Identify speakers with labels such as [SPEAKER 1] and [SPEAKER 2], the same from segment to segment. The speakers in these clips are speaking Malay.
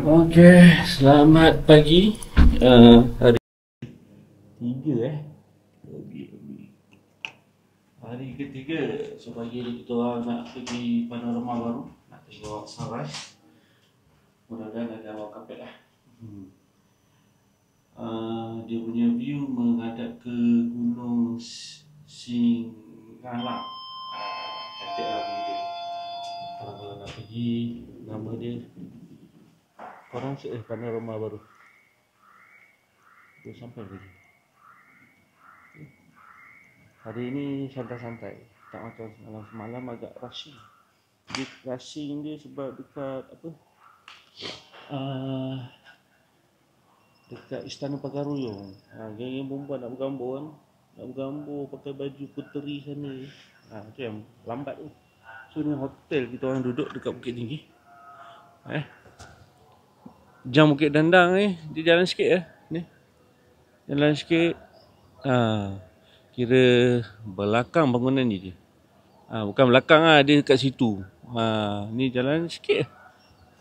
[SPEAKER 1] Okey, selamat pagi. Hari tiga Hari ketiga. So pagi ni kita orang nak pergi panorama baru. Nak tengok sunrise. Mudah-mudahan ada awak kapet lah. Dia punya view menghadap ke Gunung Singalang. Cantik lah view dia. Kalau nak pergi, nama dia korang panorama baru. Dia sampai lagi. Hari ini santai-santai. Tak macam semalam agak rushing. Rushing dia sebab dekat dekat Istana Pagaruyung. Geng-geng perempuan nak bergambar kan. Nak bergambar pakai baju puteri sana. Tu yang lambat tu. So ni hotel kita orang duduk dekat Bukit Tinggi. Jam Bukit Dandang ni, dia jalan sikit ni. Jalan sikit. Kira belakang bangunan ni dia. Bukan belakang dia dekat situ. Ni jalan sikit.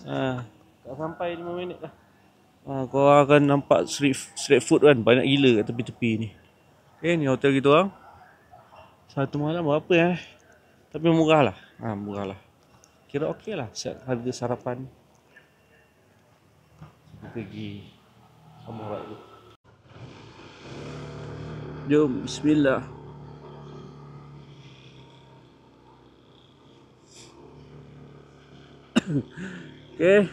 [SPEAKER 1] Tak sampai 5 minit lah. Kau akan nampak street food kan, banyak gila kat tepi-tepi ni. Ni hotel kita orang. Satu malam berapa tapi murah lah. Murah lah. Kira okey lah harga sarapan. Kita pergi Samurai dulu. Jom, bismillah. Okey.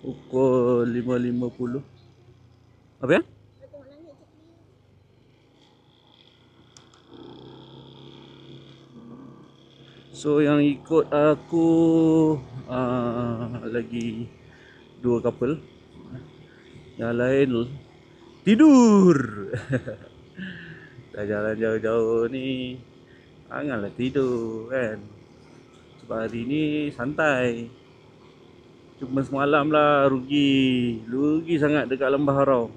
[SPEAKER 1] Pukul 5.50. Apa ya? So yang ikut aku lagi 2 couple. Yang lain tidur. Dah jalan jauh-jauh ni, janganlah tidur kan. Sebab hari ni santai. Cuma semalam lah rugi sangat dekat Lembah Harau.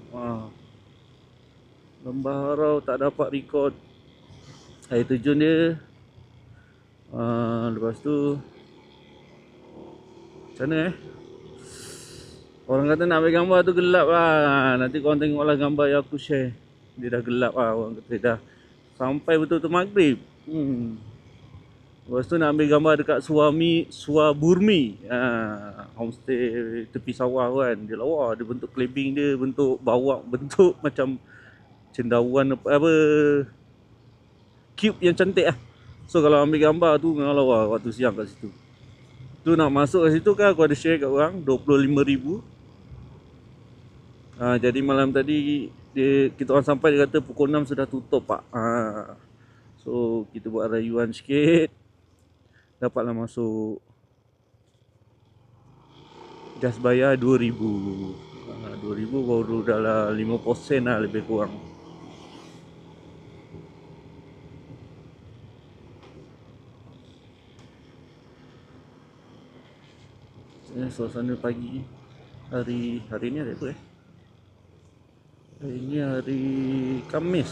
[SPEAKER 1] Lembah Harau tak dapat record air terjun dia. Lepas tu macam mana orang kata nak ambil gambar tu gelap lah. Nanti korang tengok lah gambar yang aku share. Dia dah gelap lah. Orang kata dah sampai betul-betul maghrib. Lepas tu nak ambil gambar dekat Suaburmi. Homestay tepi sawah kan. Dia lawa. Dia bentuk clamping dia, bentuk bawak, bentuk macam cendawan apa cube yang cantik lah. So kalau ambil gambar tu memang lawa waktu siang kat situ. Tu nak masuk kat situ kan aku ada share kat orang 25,000. Jadi malam tadi kita orang sampai, dia kata pukul 6 sudah tutup pak. So kita buat rayuan sikit, dapatlah masuk. Just bayar 2,000. 2,000 baru dalam 5% lah lebih kurang. Suasana pagi hari ni hari apa Hari ni hari Khamis.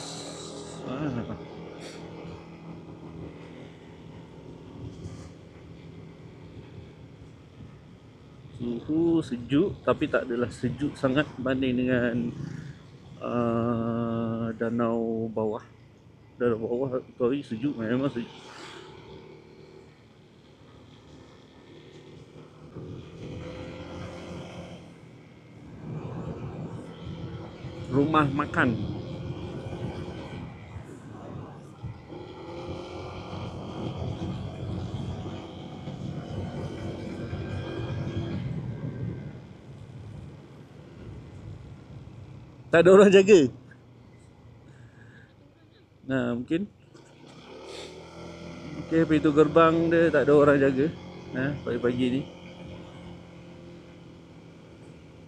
[SPEAKER 1] Suhu sejuk tapi tak adalah sejuk sangat banding dengan danau bawah. Danau bawah tu sejuk, memang sejuk. Rumah makan. Tak ada orang jaga. Mungkin pintu gerbang dia tak ada orang jaga. Pagi-pagi ni.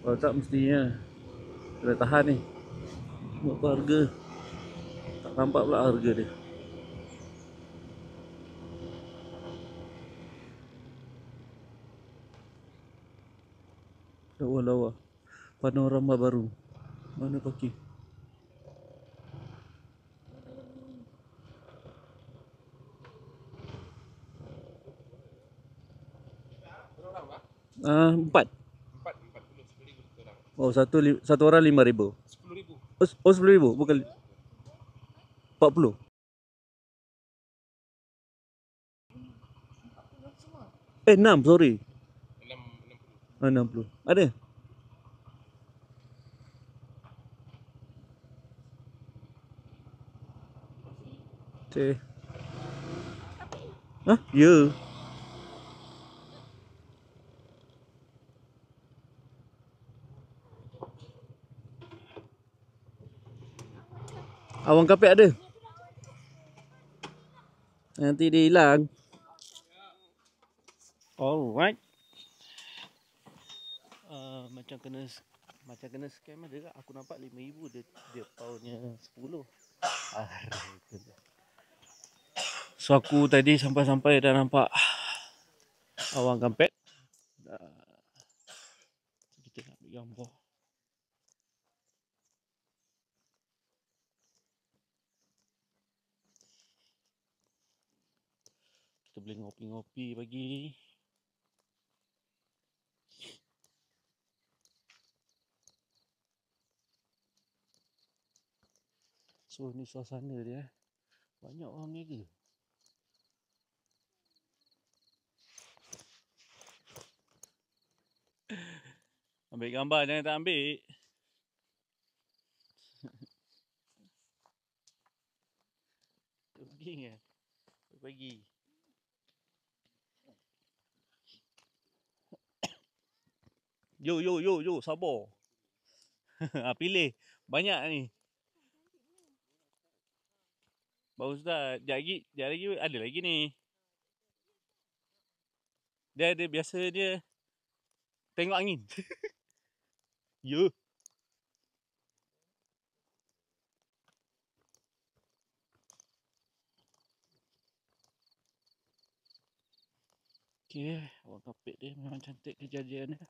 [SPEAKER 1] Kalau tak mestinya kena tahan ni. Berapa harga? Tak nampak pula harga dia. Lawa-lawa. Panorama baru. Mana parking? Empat. Oh, satu orang 5,000.
[SPEAKER 2] 10,000.
[SPEAKER 1] Oh, 10,000 bukan 40.
[SPEAKER 3] Semua.
[SPEAKER 1] 6, sorry.
[SPEAKER 2] 60.
[SPEAKER 1] 60. Ada? Cik. Hah? Ya. Awang kapek ada? Nanti dia hilang. Alright. Macam kena scam ada tak? Aku nampak 5,000 dia poundnya 10. So aku tadi sampai-sampai dah nampak awang kampet. Kita nak ambil gambar. Kita boleh ngopi-ngopi pagi ni. So ni suasana dia. Banyak orang berniaga. Ambil gambar jangan tak ambil. Jogging eh. Pagi. Yo, sabar. Pilih. Banyak ni. Bagus dah. Sekejap lagi ada lagi ni. Dia ada biasa dia tengok angin. Yo. Okay, awak kapit dia memang cantik kejadian dia.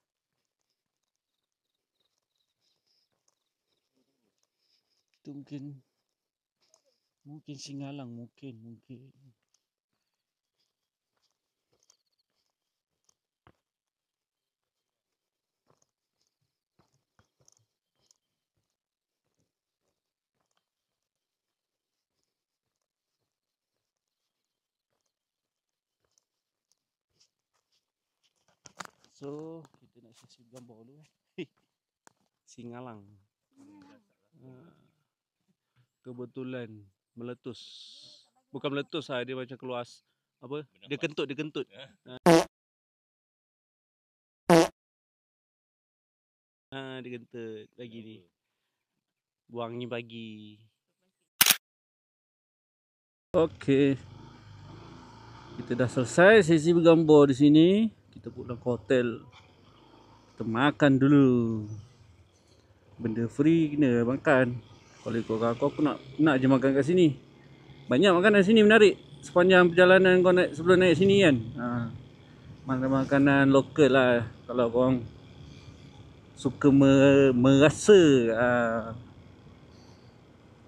[SPEAKER 1] Itu mungkin Singalang, mungkin. So, kita nak sesi gambar dulu Singalang. Kebetulan meletus. Bukan meletus lah, dia macam keluar apa? Dia kentut. Dia kentut pagi ni. Buang ni pagi. Okey. Kita dah selesai sesi bergambar di sini. Kita pulang ke hotel. Kita makan dulu. Benda free kena makan. Kalau ikut aku nak je makan kat sini. Banyak makanan sini menarik. Sepanjang perjalanan kau naik sebelum naik sini kan. Makanan lokal lah. Kalau korang suka merasa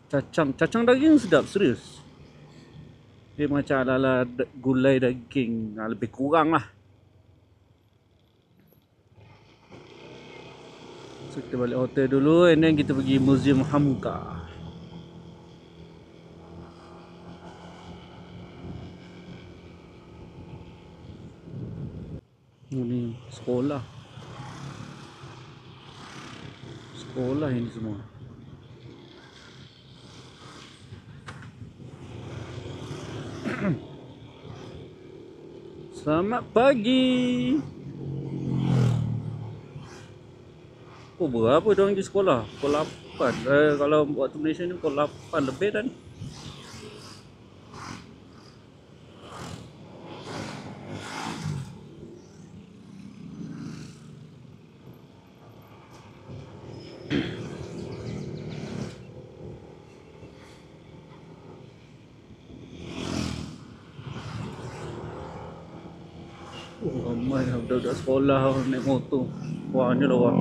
[SPEAKER 1] cacang daging sedap, serius. Dia macam ala-ala gulai daging, lebih kurang lah. So kita balik hotel dulu and then kita pergi Museum Hamka. Ini sekolah ini semua. Selamat pagi. Oh, berapa diorang pergi sekolah? Pukul 8. Kalau waktu Malaysia ni pukul 8 lebih dah ni. Ramai lah budak-budak sekolah naik motor. Banyak lah orang.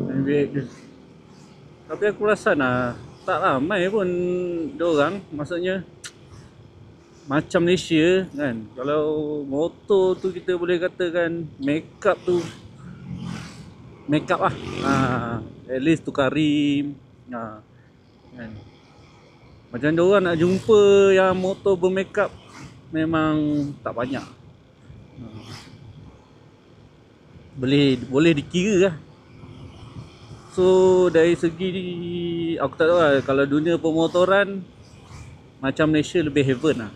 [SPEAKER 1] Main bilik je. Tapi aku rasa tak ramai pun diorang. Maksudnya macam Malaysia kan. Kalau motor tu kita boleh katakan make up tu make up lah. At least tukar rim. Kan. Macam diorang nak jumpa yang motor bermake up memang tak banyak. Boleh dikira lah. So dari segi aku tak tahu lah, kalau dunia pemotoran macam Malaysia lebih heaven lah.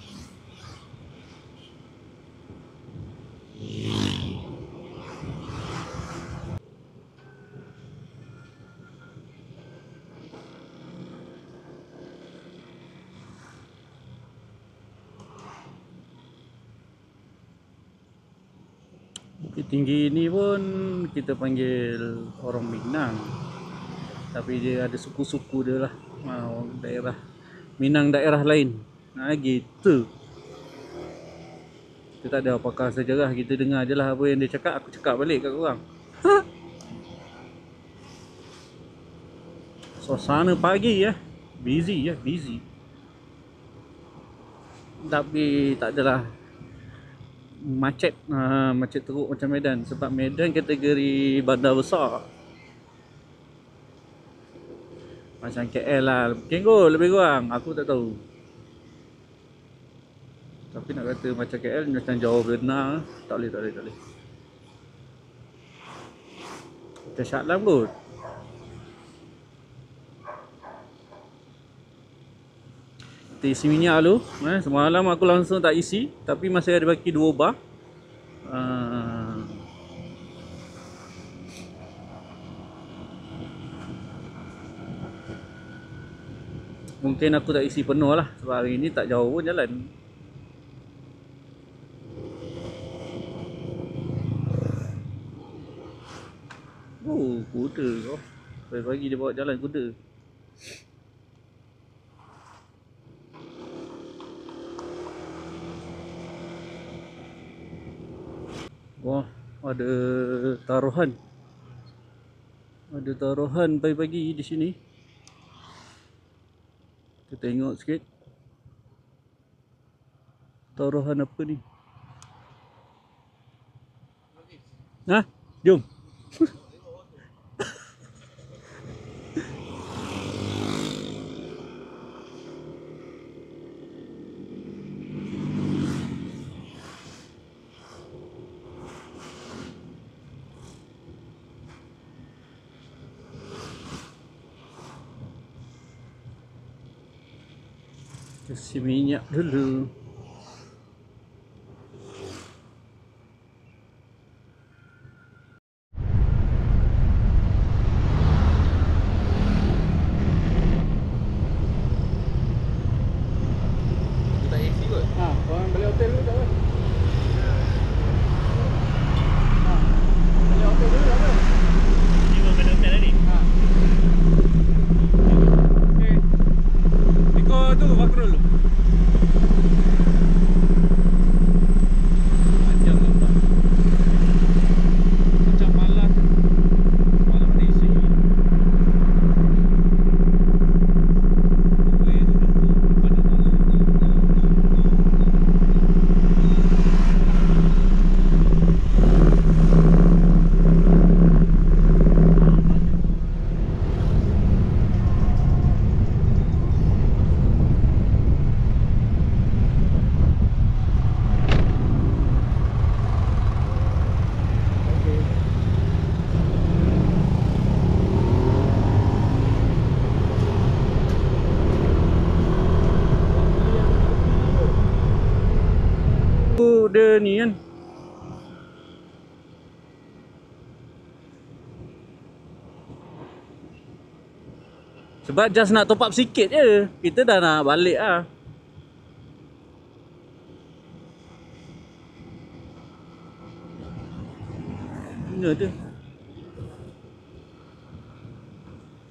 [SPEAKER 1] Bukit Tinggi ni pun kita panggil orang Minang, tapi dia ada suku-suku dia lah. Daerah Minang daerah lain. Gitu. Kita tak ada pakar sejarah, kita dengar je lah apa yang dia cakap, aku cakap balik kat korang. Suasana pagi ya, busy. Tapi tak adalah macet teruk macam Medan, sebab Medan kategori bandar besar. Macam KL lah, mungkin kot lebih kurang, aku tak tahu. Tapi nak kata macam KL macam jauh benar, tak boleh. Macam Shah Alam kot. Kita isi minyak dulu. Semalam aku langsung tak isi, tapi masih ada baki 2 bar. Mungkin aku tak isi penuh lah, sebab hari ni tak jauh pun jalan. Kuda kau. Pagi-pagi dia bawa jalan kuda. Wah, ada taruhan. Ada taruhan pagi-pagi di sini. Kita tengok sikit. Taruhan apa ni? Jom. Kasih minyak dulu.
[SPEAKER 2] Tak AC kot.
[SPEAKER 1] Korang balik hotel dulu tak apa? Balik hotel dulu tak apa? Ni pun balik hotel tadi? Okay. Ikut tu Fakrul. Panjang nampak. Macam malas. Malam ada isi. Dia ni kan, sebab just nak top up sikit je, kita dah nak balik lah. Ini ada.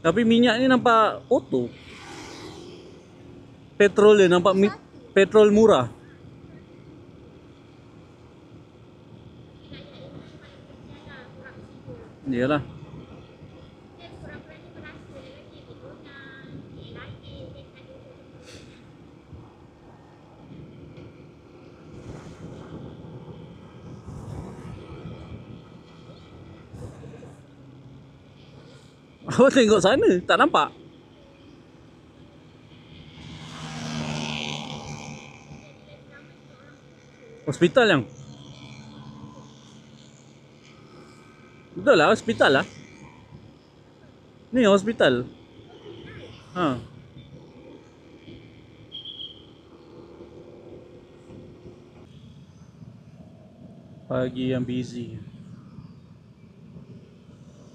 [SPEAKER 1] Tapi minyak ni nampak auto. Petrol dia nampak petrol murah. Iyalah. Kau tengok sana, tak nampak? Hospital yang? Betul lah, hospital lah. Ni hospital. Ha. Pagi yang busy.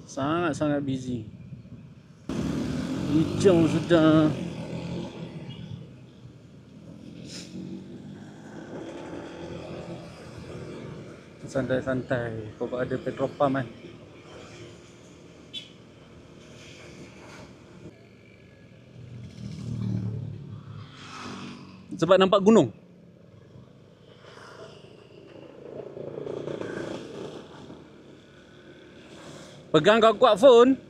[SPEAKER 1] Sangat-sangat busy. Hijau sudah. Santai-santai. Kau ada petrol pump kan? Sebab nampak gunung. Pegang kau kuat phone.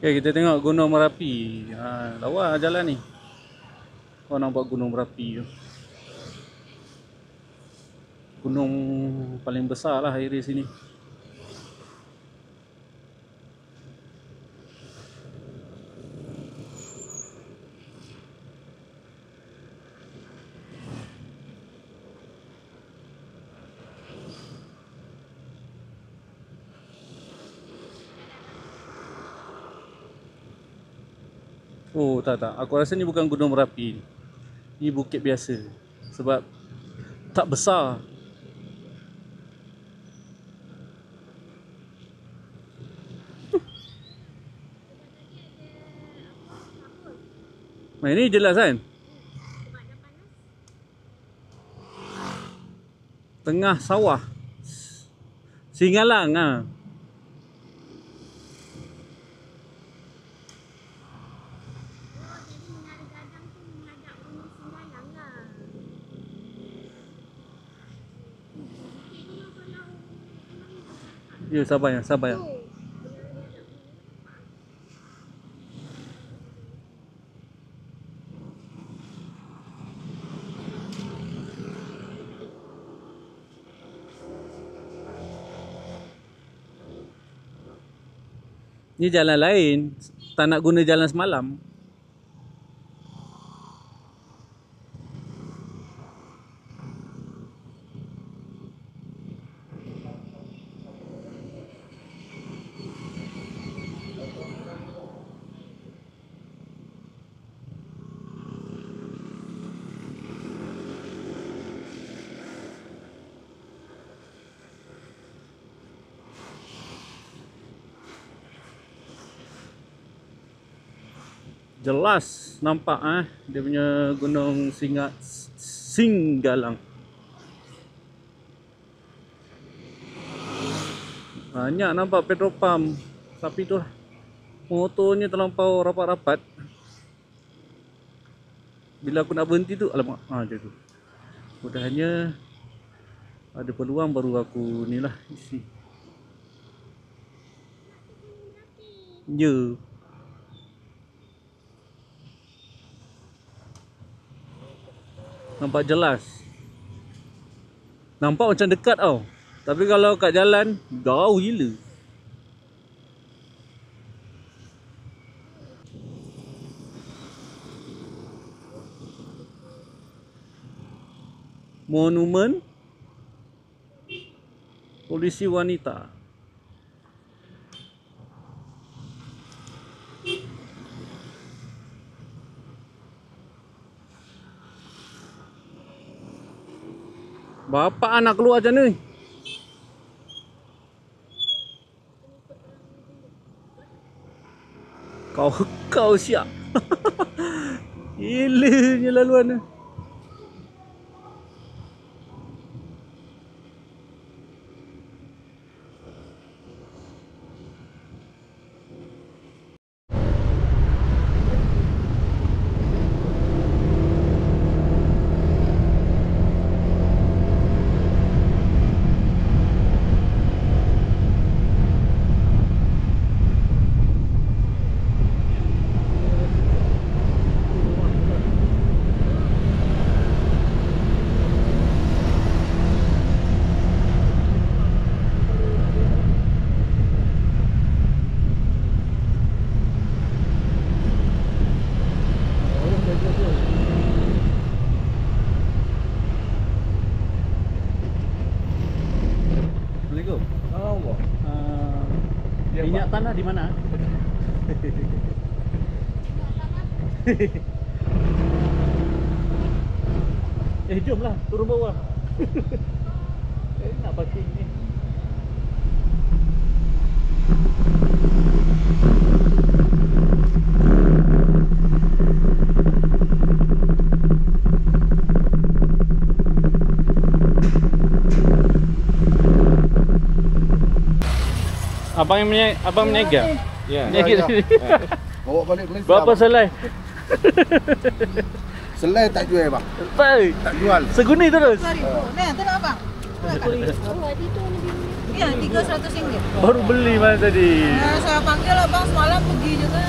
[SPEAKER 1] Okay, kita tengok Gunung Merapi. Lawa jalan ni. Kau nampak Gunung Merapi tu. Gunung paling besar lah area sini. Oh tak, aku rasa ni bukan Gunung Merapi. Ni bukit biasa. Sebab tak besar. Ini jelas kan? Tengah sawah. Singalang ah. Ya, sabar ya, sabar ya. Ni jalan lain. Tak nak guna jalan semalam. Jelas nampak dia punya gunung Singgalang. Banyak nampak petrol pump. Tapi tu lah, motornya terlampau rapat-rapat. Bila aku nak berhenti tu, alamak, macam tu. Mudahannya ada peluang baru aku ni lah isi. Ya. Nampak jelas. Nampak macam dekat tau. Tapi kalau kat jalan, jauh gila. Monumen polisi wanita. Bapak anak keluar macam ni. Kau siap. Gilanya laluan ni.
[SPEAKER 3] tanah di mana? Jomlah turun bawah. Nak parking ni.
[SPEAKER 1] Abang meniaga?
[SPEAKER 2] Ya.
[SPEAKER 1] Meniaga sini.
[SPEAKER 2] Bawa balik Malaysia.
[SPEAKER 1] Berapa selai?
[SPEAKER 2] Selai tak jual bang. Tak jual.
[SPEAKER 1] Seguni terus.
[SPEAKER 4] Nah, tu nak abang. Ya, RM300.
[SPEAKER 1] Baru beli mana tadi?
[SPEAKER 4] Saya panggil abang semalam pergi juga.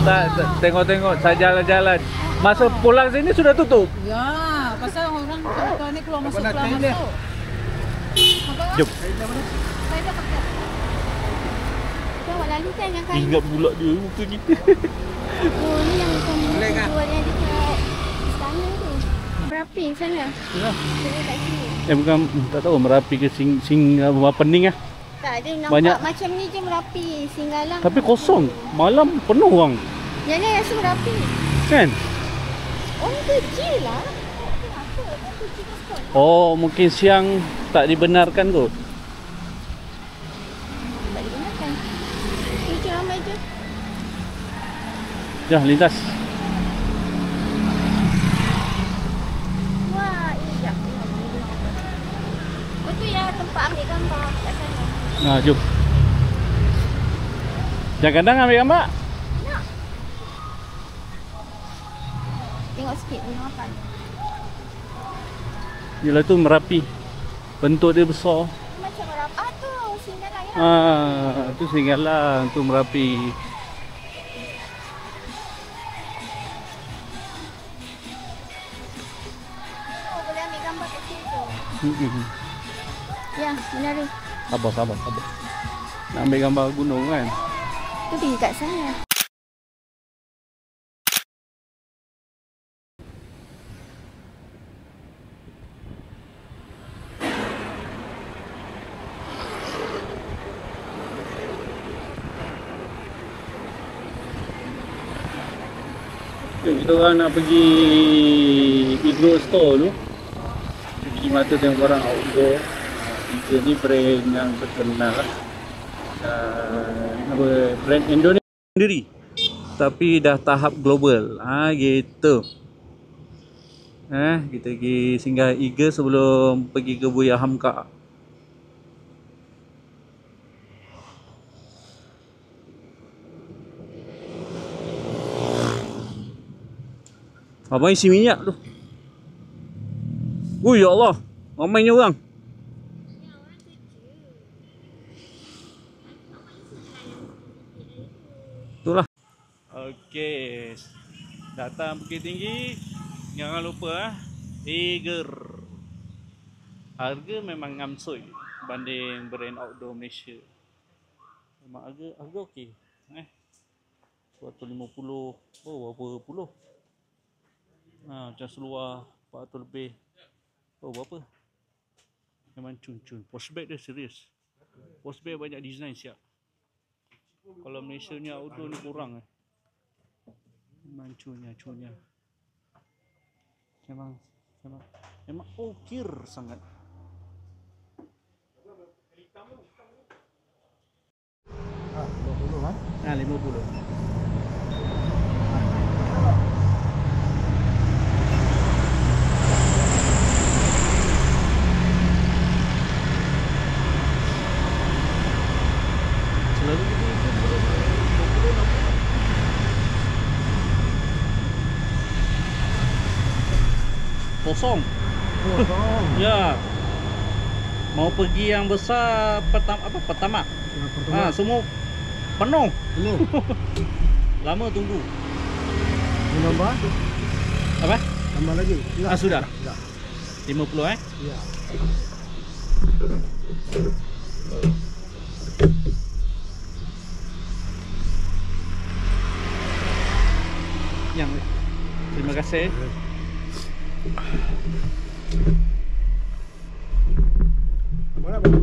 [SPEAKER 1] Tak, tengok-tengok saya jalan-jalan. Masa pulang sini sudah tutup.
[SPEAKER 4] Ya, pasal orang kalau ni keluar masuk keluar masuk.
[SPEAKER 1] Jom.
[SPEAKER 4] Saya dah pakai.
[SPEAKER 5] Awak lalu kan yang kayu.
[SPEAKER 1] Ingat pula dia muka kita.
[SPEAKER 5] Oh, ni yang macam jual yang dekat istana tu. Merapi sana.
[SPEAKER 1] Ya.
[SPEAKER 5] Sana kat sini.
[SPEAKER 1] Bukan, tak tahu Merapi ke Pening lah.
[SPEAKER 5] Tak ada nampak
[SPEAKER 1] Banyak.
[SPEAKER 5] macam ni je Merapi, Singgalang.
[SPEAKER 1] Tapi kosong. Malam penuh orang.
[SPEAKER 5] Yang ni rasa Merapi.
[SPEAKER 1] Kan?
[SPEAKER 5] Orang kecil lah. Kenapa? Orang kecil kot.
[SPEAKER 1] Oh, mungkin siang tak dibenarkan kot.
[SPEAKER 5] Tak digunakan. Kecil ramai je.
[SPEAKER 1] Dah, lintas.
[SPEAKER 5] Wah, ini sekejap. Betul ya tempat ambil gambar kat sana.
[SPEAKER 1] Nah, jom. Jangan kadang ambil gambar.
[SPEAKER 5] Nak. Tengok sikit ni makan.
[SPEAKER 1] Yelah tu Merapi. Bentuk dia besar.
[SPEAKER 5] Macam Merapi. Ah tu, Singgalang ya.
[SPEAKER 1] Tu Singgalang, tu Merapi.
[SPEAKER 5] Oh, boleh ambil gambar kat situ.
[SPEAKER 1] Hmm.
[SPEAKER 5] Ya, menarik.
[SPEAKER 1] Sabar. Nak ambil gambar gunung kan?
[SPEAKER 5] Tu pergi kat sana.
[SPEAKER 1] Kita orang nak pergi Iglo Store tu. Pergi mata tengok barang outdoor. Kita ni brand yang terkenal lah. Brand Indonesia sendiri. Tapi dah tahap global. Gitu. Kita pergi singgah Eagle sebelum pergi ke Buya Hamka. Abang isi minyak tu. Oh ya Allah, ramainya orang. Itulah. Okey. Datang Bukit Tinggi. Jangan lupa Eager. Harga memang ngamsoi banding brand outdoor Malaysia. Memang harga okey. 150. Oh, berapa puluh? Macam seluar 400 lebih. Oh, berapa? Memang cun-cun. Post bag dia serius. Post bag banyak design siap. Kalau Malaysia ni outdoor ni kurang. Memang cunnya. Memang okir sangat. Ah, 50. Kosong. Ya. Mau pergi yang besar pertama. Semua penuh. Lama tunggu.
[SPEAKER 2] Nambah?
[SPEAKER 1] Apa?
[SPEAKER 2] Tambah lagi.
[SPEAKER 1] Sudah. 50
[SPEAKER 2] Ya.
[SPEAKER 1] Yang terima kasih.
[SPEAKER 2] Mana bang?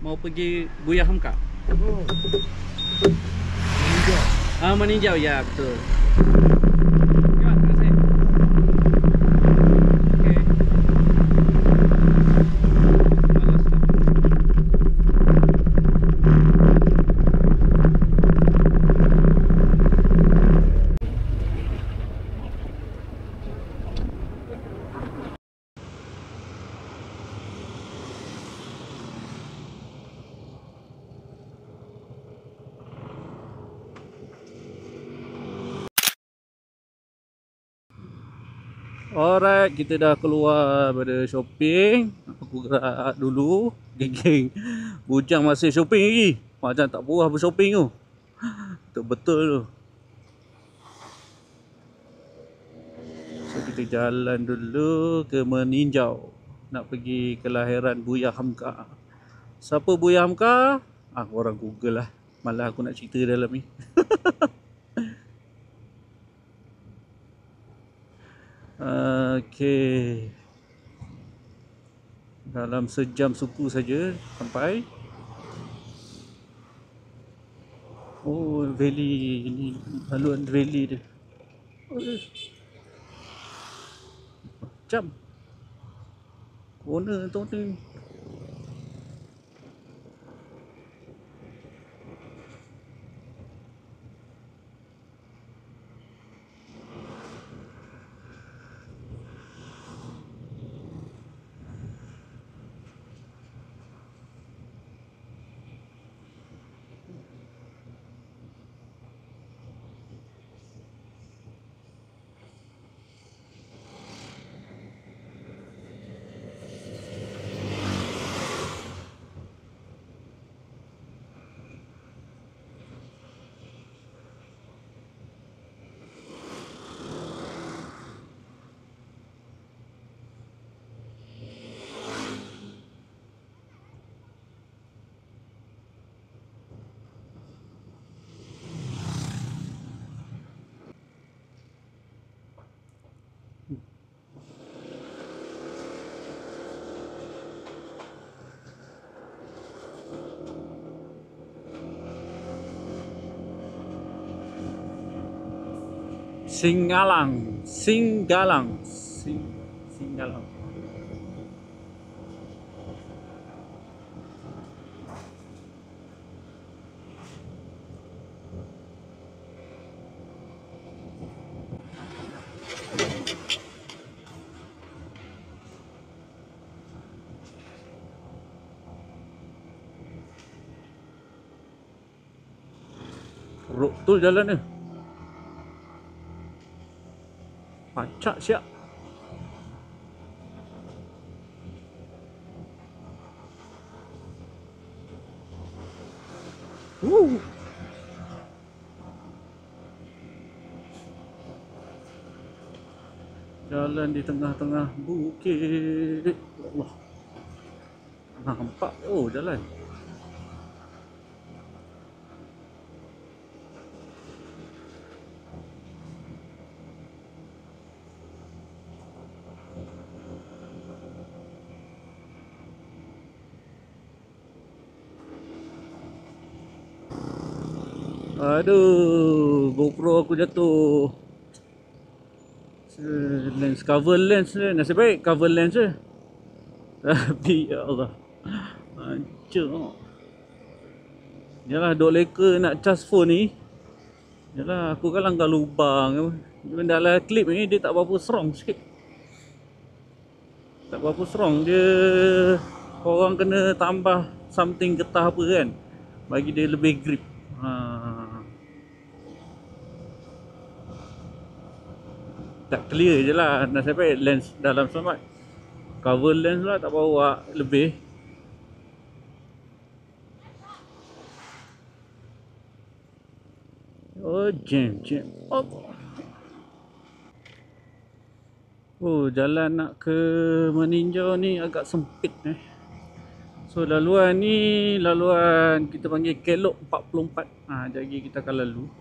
[SPEAKER 1] Mau pergi Buya Hamka.
[SPEAKER 2] Oh.
[SPEAKER 1] Meninjau ya, betul. Alright, kita dah keluar pada shopping. Aku gerak dulu. Geng-geng bujang masih shopping lagi. Macam tak puas bershopping tu. Betul-betul tu. So kita jalan dulu ke meninjau. Nak pergi kelahiran Buya Hamka. Siapa Buya Hamka? Korang Google lah. Malah aku nak cerita dalam ni. Okey. Dalam sejam suku saja sampai. Oh, valley ni, laluan valley dia. Jam. Corner tu ni. Singgalang. Rok tu jalan ni. Pacak siap. Jalan di tengah-tengah bukit. Allah. Nampak jalan. Aduh, GoPro aku jatuh. Lens, cover lens ni. Nasib baik cover lens je. Tapi ya Allah, hancur. Yalah, duk leka nak charge phone ni. Yalah, aku kan langgar lubang. Dalam klip ni dia tak berapa strong sikit. Tak berapa strong. Dia, korang kena tambah something getah apa kan, bagi dia lebih grip. Tak clear je lah. Nasib baik lens dalam selamat. Cover lens lah tak bawa lebih. Oh, jam. Oh, jalan nak ke meninjau ni agak sempit So laluan ni, laluan kita panggil Kelok 44. Jadi kita akan lalu.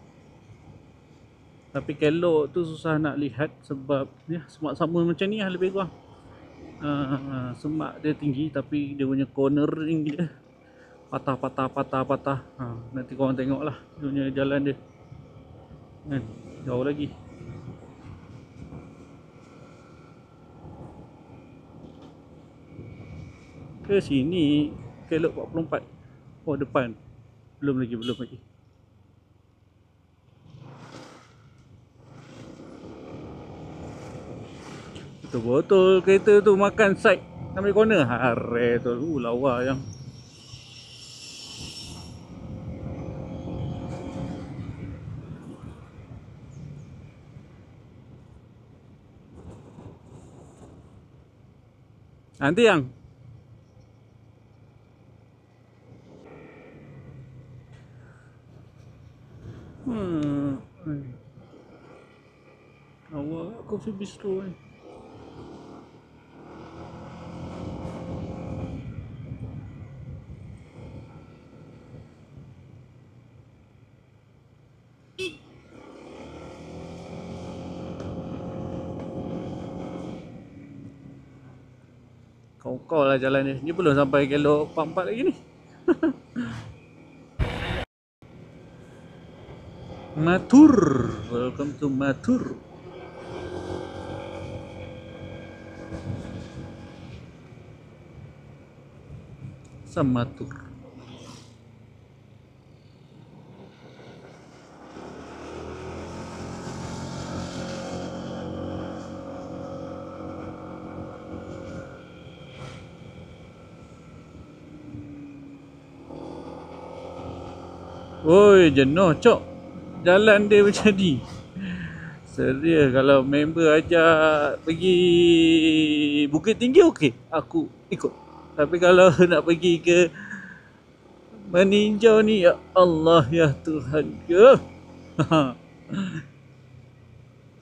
[SPEAKER 1] Tapi Kelok tu susah nak lihat sebab semak sama macam ni lah lebih kurang. Semak dia tinggi tapi dia punya cornering dia
[SPEAKER 3] patah. Nanti korang tengok lah dunia jalan dia kan, jauh lagi. Ke sini Kelok 44. Oh depan. Belum lagi. Betul-betul kereta tu makan side ambil corner. Hare tu lawa yang. Nanti yang awak coffee bistro ni. Kau lah jalan ni. Ni belum sampai Kelok 44 lagi ni. Matur. Welcome to Matur. Samatur. Oi, jenuh cok. Jalan dia macam ni. Serius, kalau member ajak pergi Bukit Tinggi okey, aku ikut. Tapi kalau nak pergi ke meninjau ni, ya Allah ya Tuhan ke.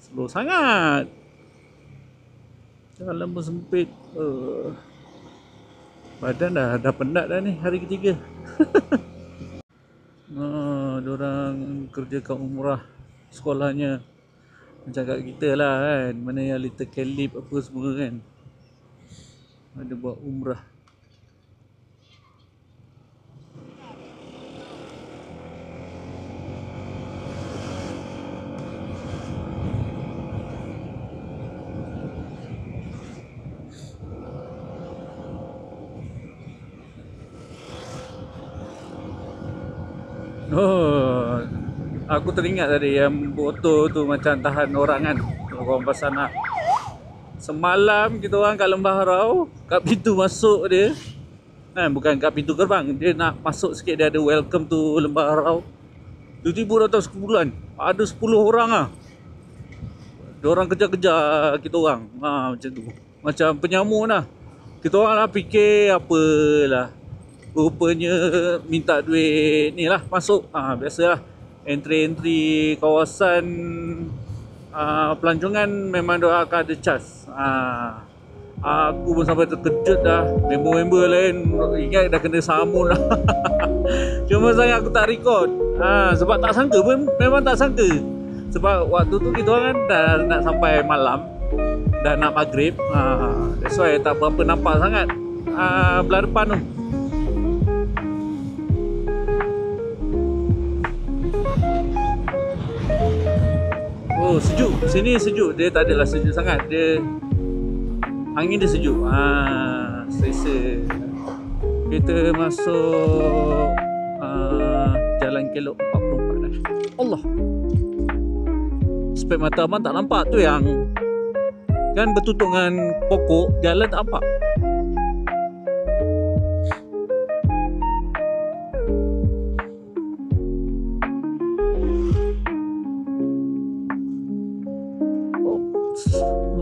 [SPEAKER 3] Slow sangat. Jalan pun sempit. Badan dah penat dah ni hari ketiga. Diorang kerjakan umrah sekolahnya macam kat kita lah kan, mana yang Little Caleb apa semua kan, ada buat umrah. Oh, aku teringat tadi yang botol tu macam tahan orang kan. Orang pasal nak semalam kita orang kat Lembah Harau, kat pintu masuk dia kan, bukan kat pintu gerbang, dia nak masuk sikit, dia ada welcome to Lembah Harau. Tiba-tiba datang sekumpulan, ada 10 orang lah. Diorang kejar-kejar kita orang. Macam tu, macam penyamun lah. Kita orang lah fikir apalah, rupanya minta duit ni lah masuk. Biasalah entry kawasan pelancongan memang dia akan ada charge. Aku pun sampai terkejut dah. Member-member lain ingat dah kena samun lah. Cuma saya aku tak record. Sebab tak sangka pun, memang tak sangka. Sebab waktu tu kita orang dah nak sampai malam, dah nak maghrib. That's why tak berapa nampak sangat belah depan tu. Oh sejuk, sini sejuk. Dia tak adalah sejuk sangat. Dia angin dia sejuk. Selesa. Kita masuk Jalan Kelok 44 dah. Allah. Spek mata abang tak nampak tu yang kan bertutup dengan pokok, jalan tak nampak.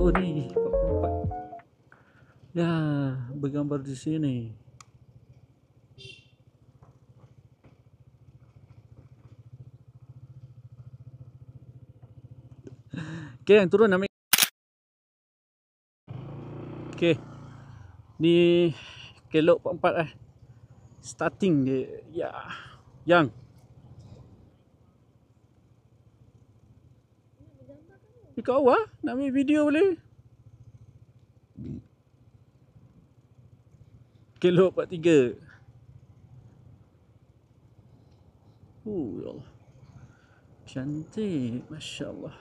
[SPEAKER 3] Oh ni 44. Ya, bergambar di sini. Okay, yang turun ambil. Okay, ni Kelok 44 starting dia. Ya, yang kau nak ambil video boleh. Kelok 43. Cantik, Masya Allah.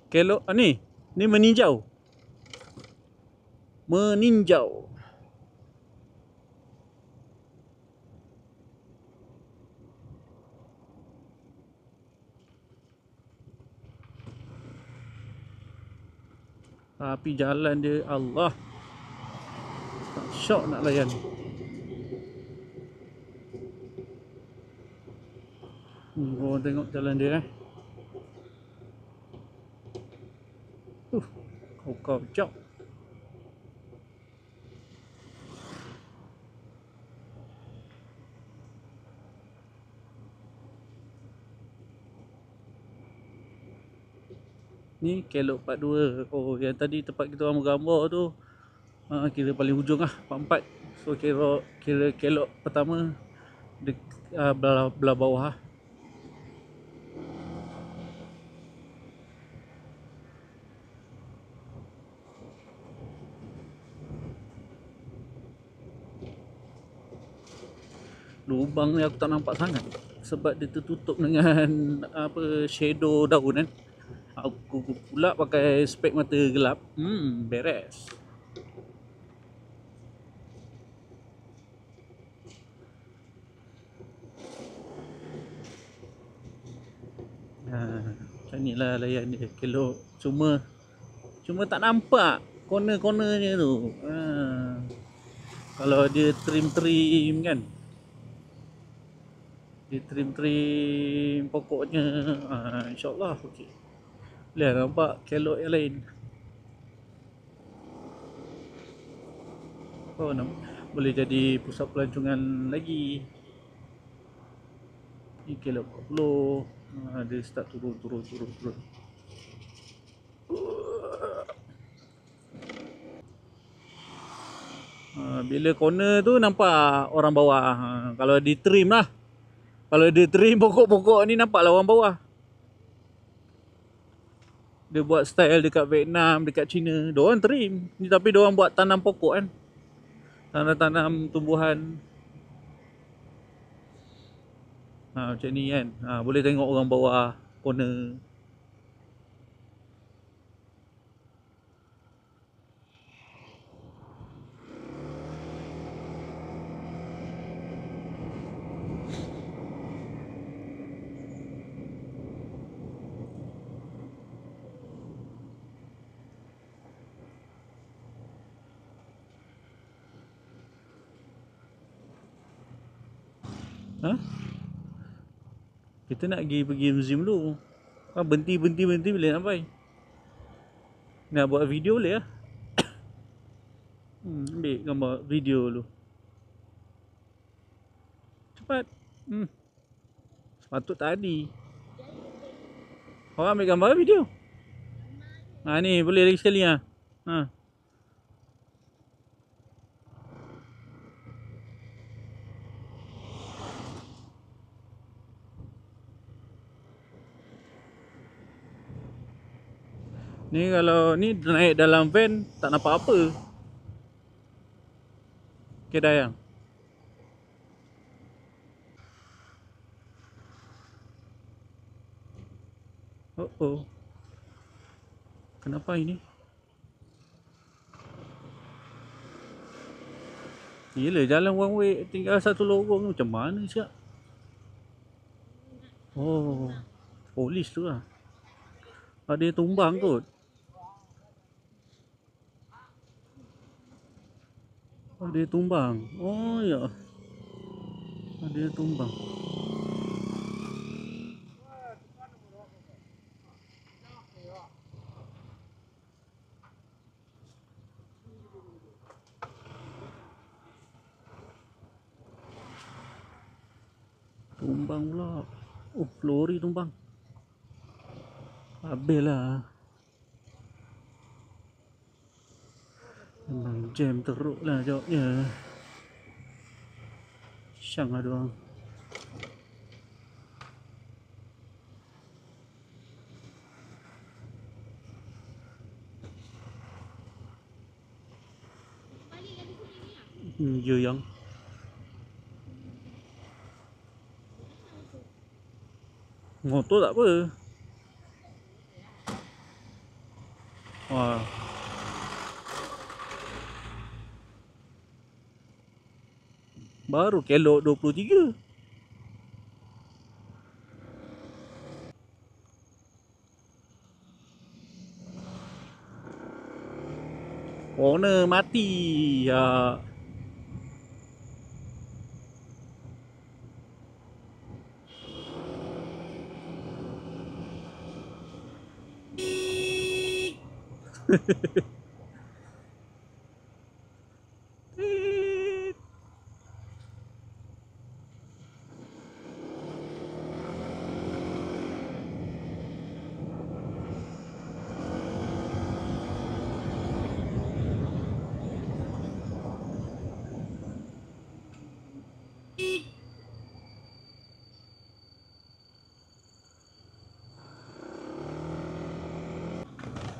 [SPEAKER 3] Kelok ni meninjau. Meninjau. Tapi jalan dia, Allah, tak syok nak layan. Korang tengok jalan dia kau jauh. Ni Kelok part 2. Oh, yang tadi tempat kita orang bergambar tu kira paling hujung lah, part 4. So kira Kelok pertama belah bawah lah. Lubang ni aku tak nampak sangat sebab dia tertutup dengan shadow daun kan. Aku pula pakai spek mata gelap. Beres. Macam ni lah layan dia, Kelok. Cuma tak nampak corner-cornernya tu. Kalau dia trim kan, dia trim pokoknya, insyaAllah okey. Boleh nampak Kelok yang lain. Boleh jadi pusat pelancongan lagi. Ni Kelok 40. Dia start turun. Bila corner tu nampak orang bawah. Kalau di trim lah. Kalau dia trim pokok-pokok ni nampaklah orang bawah. Dia buat style dekat Vietnam, dekat China. Diorang trim. Ni tapi diorang buat tanam pokok kan. Tanam tumbuhan. Macam ni kan. Boleh tengok orang bawah corner. Kita nak pergi museum dulu. Berhenti boleh sampai. Nak buat video boleh lah. Ambil gambar video dulu. Cepat. Sepatut tadi. Orang ambil gambar video. Ni boleh lagi sekali . Ni kalau ni naik dalam van tak nampak apa. Kedai yang. Kenapa ini? Yelah, jalan one way tinggal satu lorong macam mana siap? Polis tu lah. Ada tumbang kot. Ada tumbang. Oh ya. Ada tumbang. Tumbang pula. Lori tumbang. Habislah. Memang jam teruk lah jawabnya. Syang lah diorang. Ya yang motor tak apa. Wah. Baru kelok 23. Corner mati. Ya.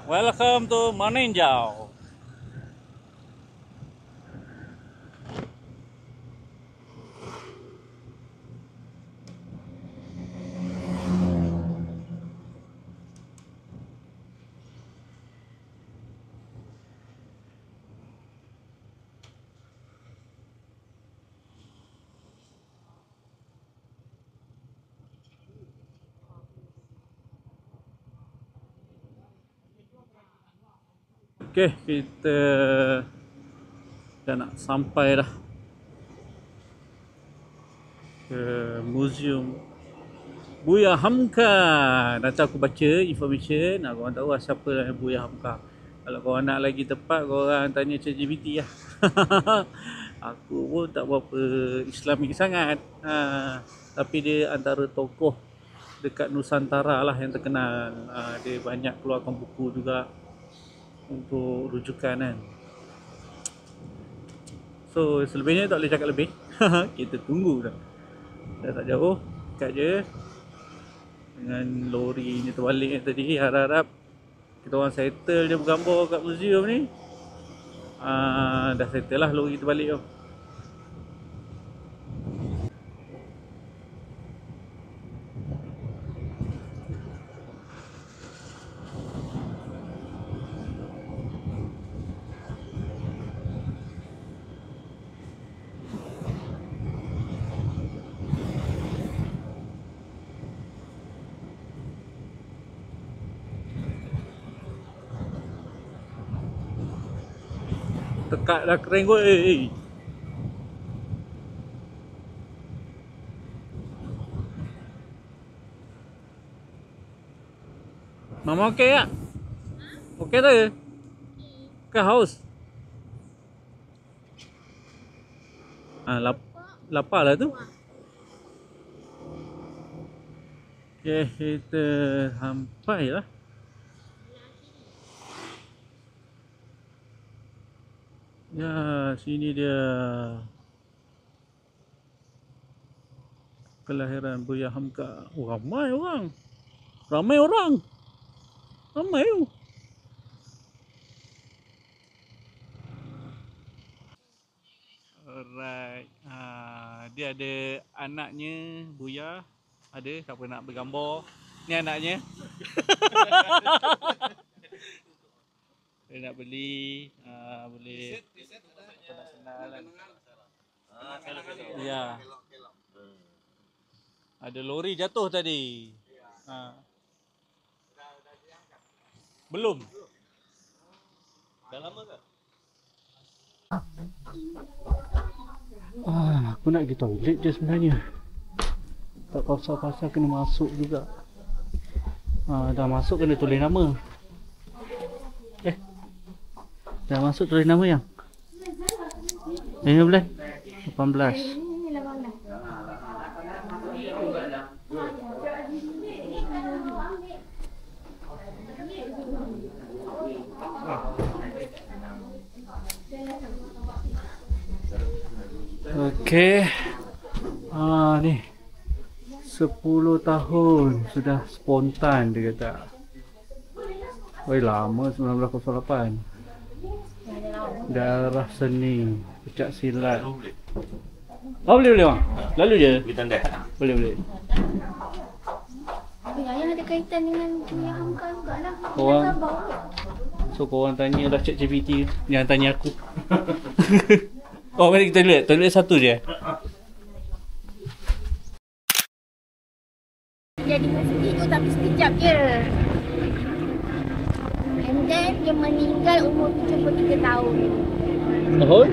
[SPEAKER 3] Welcome to Meninjau. Okey, kita dah nak sampai dah ke Museum Buya Hamka. Nanti aku baca information, korang tahu lah siapa lah Buya Hamka. Kalau korang nak lagi tepat, korang tanya ChatGPT lah. Aku pun tak berapa Islamik sangat, tapi dia antara tokoh dekat Nusantara lah yang terkenal. Dia banyak keluarkan buku juga untuk rujukan kan. So selebihnya tak boleh cakap lebih. Kita tunggu dah. Dah tak jauh, dekat je. Dengan lori ni terbalik tadi, harap-harap kita orang settle je bergambar kat museum ni. Dah settle lah lori terbalik tu. Tekak dah kering kot. Mama okey tak? Okey tak? Ke haus? Lapar lah tu. Okay, kita sampai lah. Ya, sini dia kelahiran Buya Hamka. Oh, ramai orang. Ramai orang. Ramai tu. Alright. Dia ada anaknya Buya. Ada siapa nak bergambar. Ni anaknya. Dia nak beli, boleh. Ya. Ada lori jatuh tadi. Belum. Dah lama ke? Aku nak pergi toilet je sebenarnya. Tak pasal-pasal kena masuk juga. Dah masuk kena tulis nama. Dah masuk tulis nama yang 15 18. Okey. Ni 10 tahun sudah spontan dia kata. Oi, lama 1908. Daerah seni, pecak silat. Oh boleh bang? Lalu je? Boleh.
[SPEAKER 5] Yang ada kaitan dengan dunia hamka juga lah.
[SPEAKER 3] Korang So korang tanya dah ChatGPT, jangan tanya aku. Oh mari kita lihat, toilet satu je.
[SPEAKER 5] Jadi mesti tu tapi sekejap je. And then dia meninggal umur 73 tahun.
[SPEAKER 3] Tahun?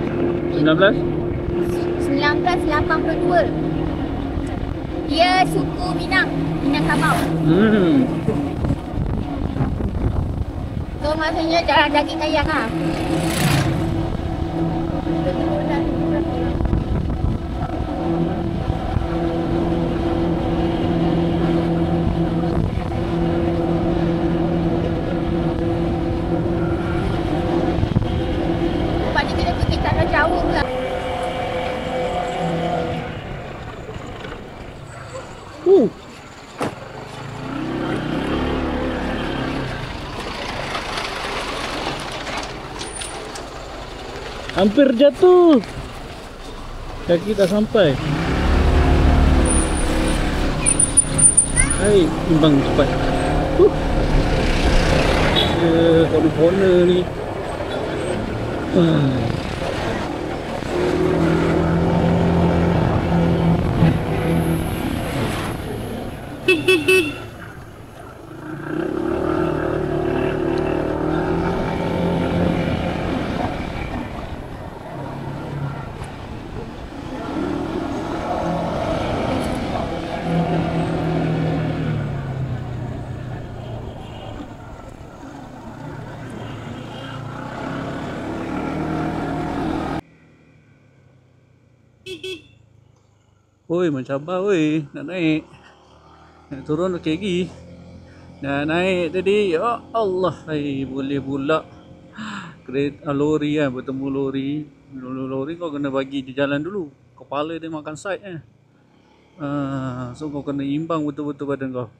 [SPEAKER 3] 19?
[SPEAKER 5] 1982. Dia suku Minangkabau. So maksudnya darah daging ayam lah. Pada kita pergi tak ada jauh pula.
[SPEAKER 3] Hampir jatuh. Kaki tak sampai. Hai, timbang cepat. Corner ni. Oi, mencabar oi, nak naik. Nak turun okey lagi. Nak naik tadi, ya Allah, boleh pula. Kereta lori kan, bertemu lori. Lori kau kena bagi dia jalan dulu. Kepala dia makan side so kau kena imbang betul-betul badan kau.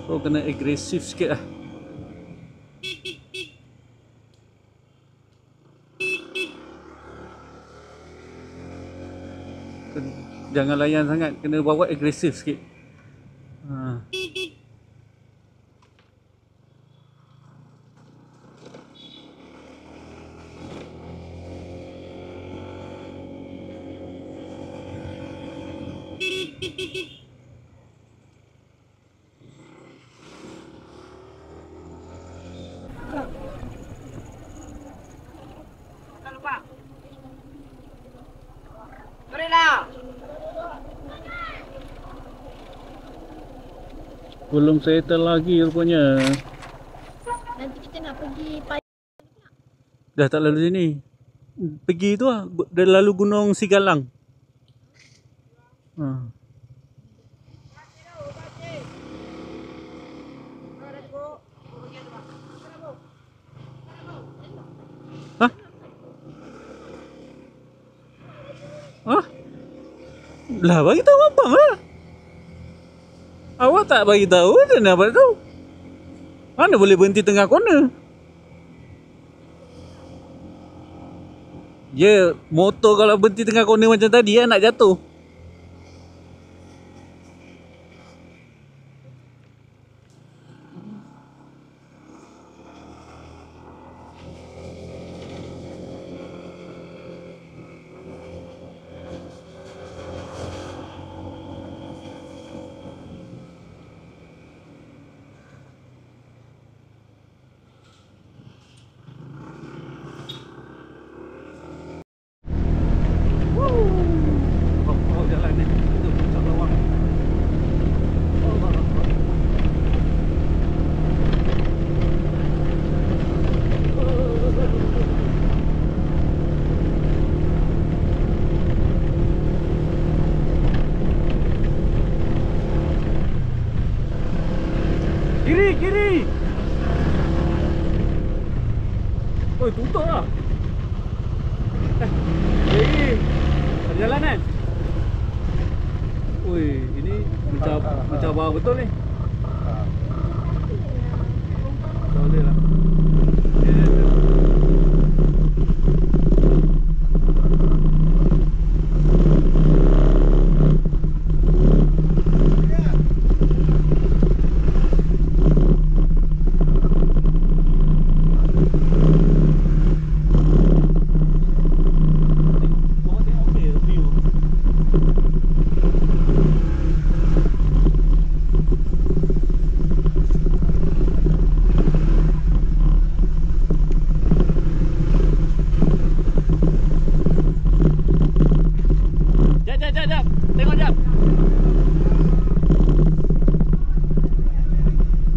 [SPEAKER 3] Kau kena agresif sikit lah. Jangan layan sangat, kena bawa agresif sikit. Belum settle lagi rupanya.
[SPEAKER 5] Nanti kita nak pergi
[SPEAKER 3] Dah tak lalu sini. Pergi tu lah, dah lalu Gunung Sigalang. Hah? Lah bagi tahu abang lah. Awak tak bagi tahu, macam mana abang tahu? Mana boleh berhenti tengah corner? Ya, motor kalau berhenti tengah corner macam tadi nak jatuh. Kiri! Oi, tutup lah. Kiri. Perjalanan. Oi, ini Mencabar betul ni. Tak boleh lah. Jap. Tengok jap.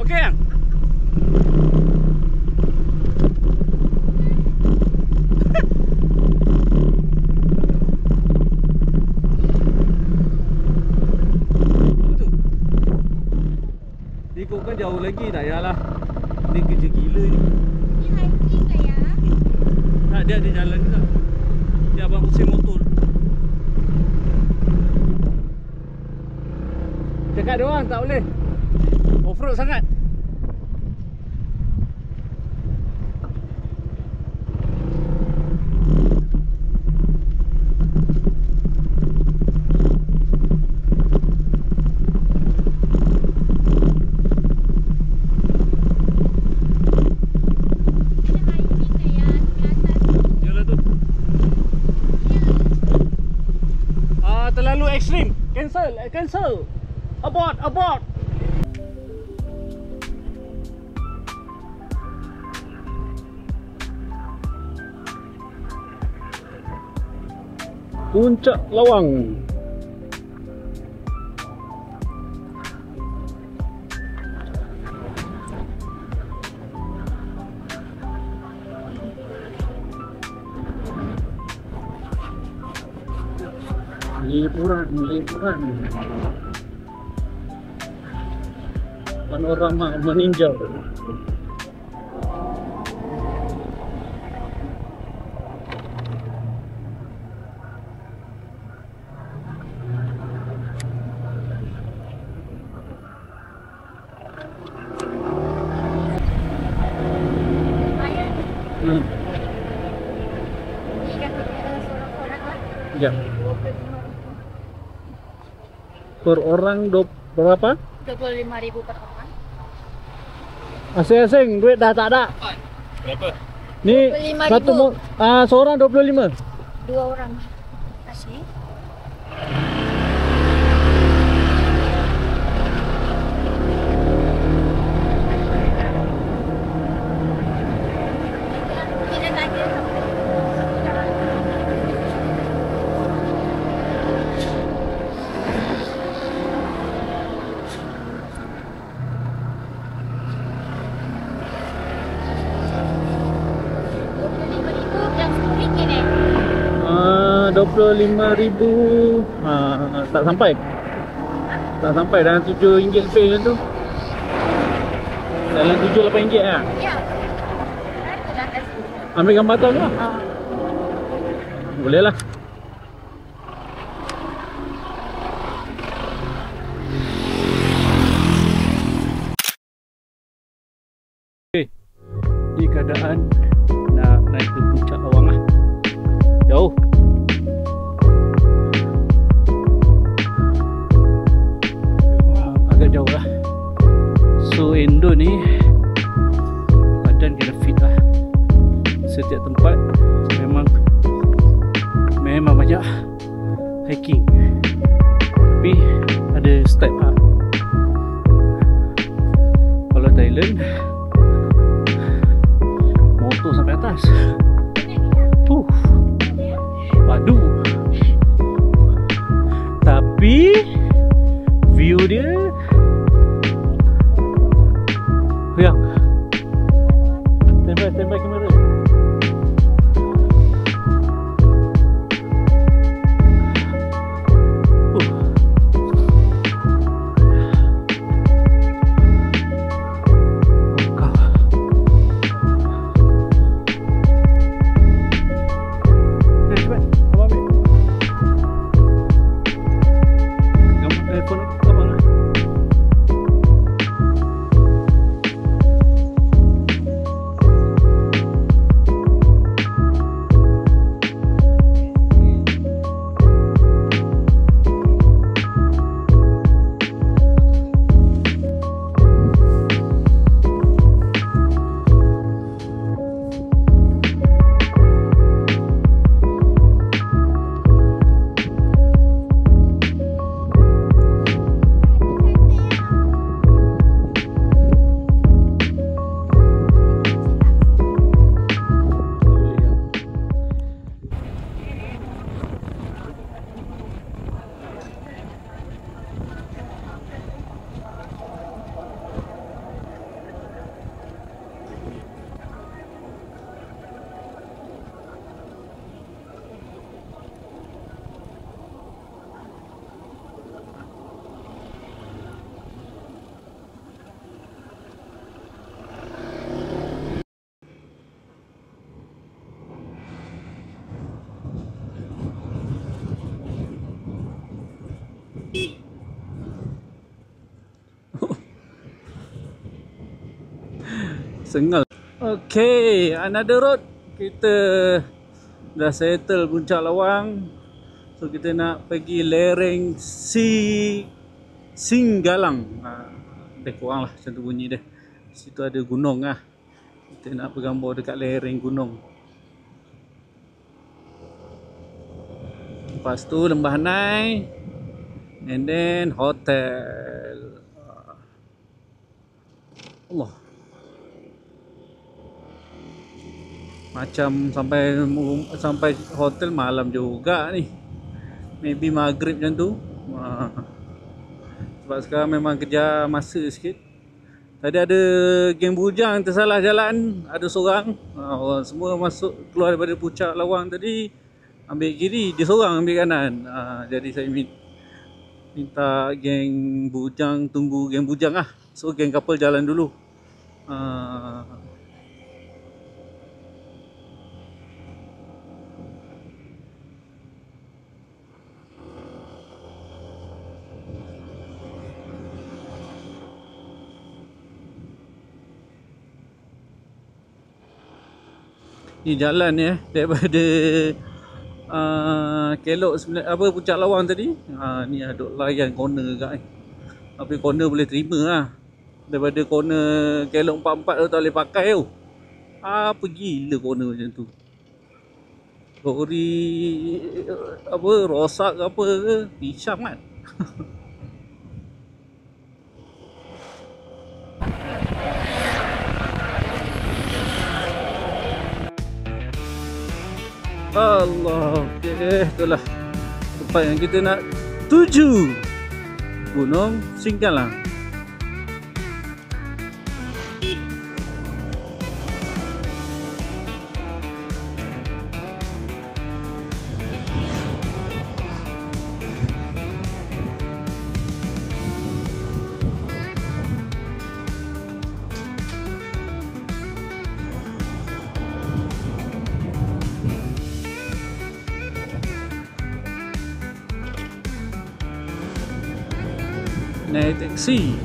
[SPEAKER 3] Okey yang? Ikutkan jauh lagi tak payahlah. Ni kerja gila ni.
[SPEAKER 5] Ni hiking ke ya?
[SPEAKER 3] Tak, dia ada jalan juga. Dia abang pusing motor. Cakap dia orang tak boleh. Off-road sangat. Terlalu ekstrim. Cancel. Abort. Puncak Lawang. Liburan. Panorama meninjau. Ya. Per orang berapa?
[SPEAKER 5] 25.000 per orang.
[SPEAKER 3] Asing-asing duit dah tak ada. Berapa? Ni
[SPEAKER 5] 25.000.
[SPEAKER 3] Seorang 25.
[SPEAKER 5] 2 orang. Kasih. Tidak tanya.
[SPEAKER 3] RM25,000 tak sampai dalam RM7 lebih macam tu. Dalam RM7-8 lah.
[SPEAKER 5] Ya. Dah kasih.
[SPEAKER 3] Ambil gambar tu lah. Boleh lah. Okay. Ni keadaan nak naik ke puncak Lawang lah. Jauh. Agak jauh lah. So Indo ni badan kena fit lah. Setiap tempat memang banyak hiking, tapi ada step lah. Kalau Thailand motor sampai atas. Padu. Tapi view dia yang tembak kamera. Sengal. Okay, another road. Kita dah settle Puncak Lawang. So kita nak pergi lereng Singgalang. Lebih kurang lah macam tu bunyi dia. Situ ada gunung lah. Kita nak bergambar dekat lereng gunung. Lepas tu Lembah Nai. And then hotel. Allah. Macam sampai hotel malam juga ni. Maybe maghrib macam tu. Sebab sekarang memang kejar masa sikit. Tadi ada geng bujang tersalah jalan. Ada seorang. Semua masuk keluar daripada Puncak Lawang tadi. Ambil kiri, dia seorang ambil kanan. Jadi saya minta geng bujang tunggu geng bujang lah. So geng couple jalan dulu. Ni jalan ni daripada Kelok Puncak Lawang tadi. Ni ada layan corner kat ni. Tapi corner boleh terima lah. Daripada corner Kelok 44 tu tak boleh pakai tu. Apa gila corner macam tu. Lori rosak ke apa ke, pisang kan. Allah, okey, itulah tempat yang kita nak tuju. Gunung Singgalang. Naik taksi.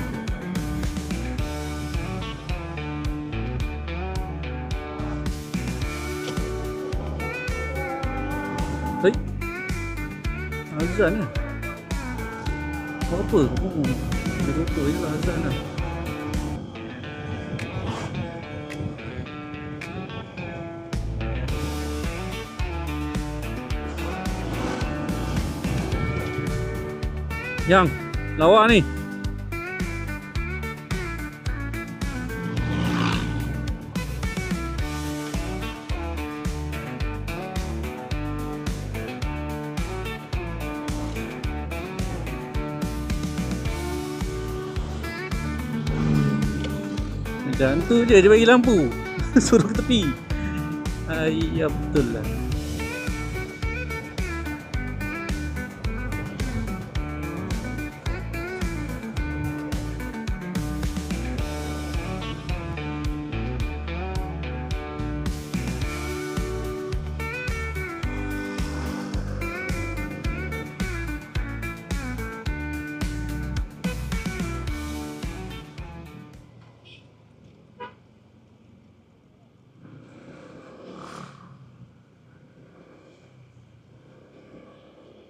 [SPEAKER 3] Hei, azan lah. Apa? Dia tutup je lah azan lah. Yang lawak ni. Macam tu je, dia bagi lampu. Suruh ke tepi. Ya betul lah.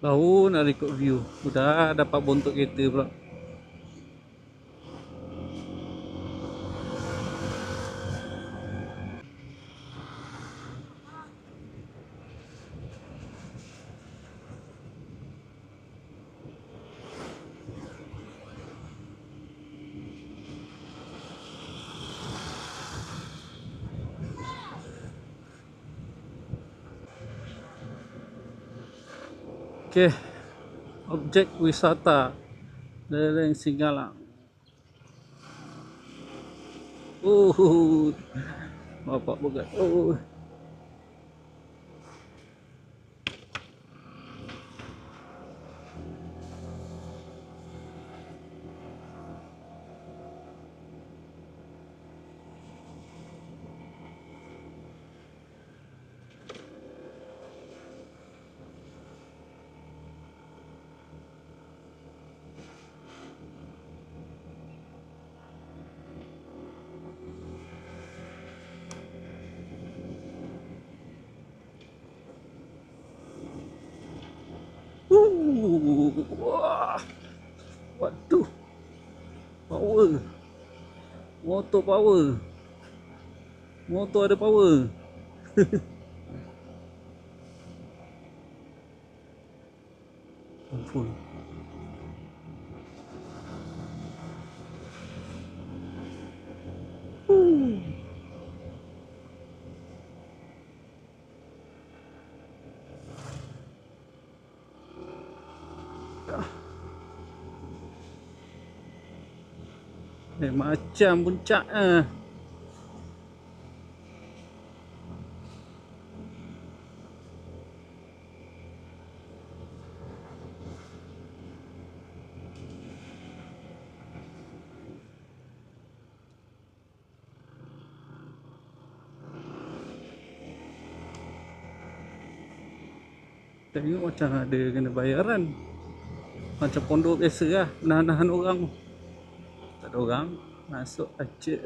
[SPEAKER 3] Baru nak record view. Dah dapat bontot kereta pula. Okey, objek wisata lereng Singgalang. Bapak bogat. Wah. Waduh. Power. Motor power. Motor ada power. Ampun. Macam puncak ah. Tengok macam ada kena bayaran. Macam pondok biasa lah, nahan-nahan orang. Tak ada orang, masuk aja.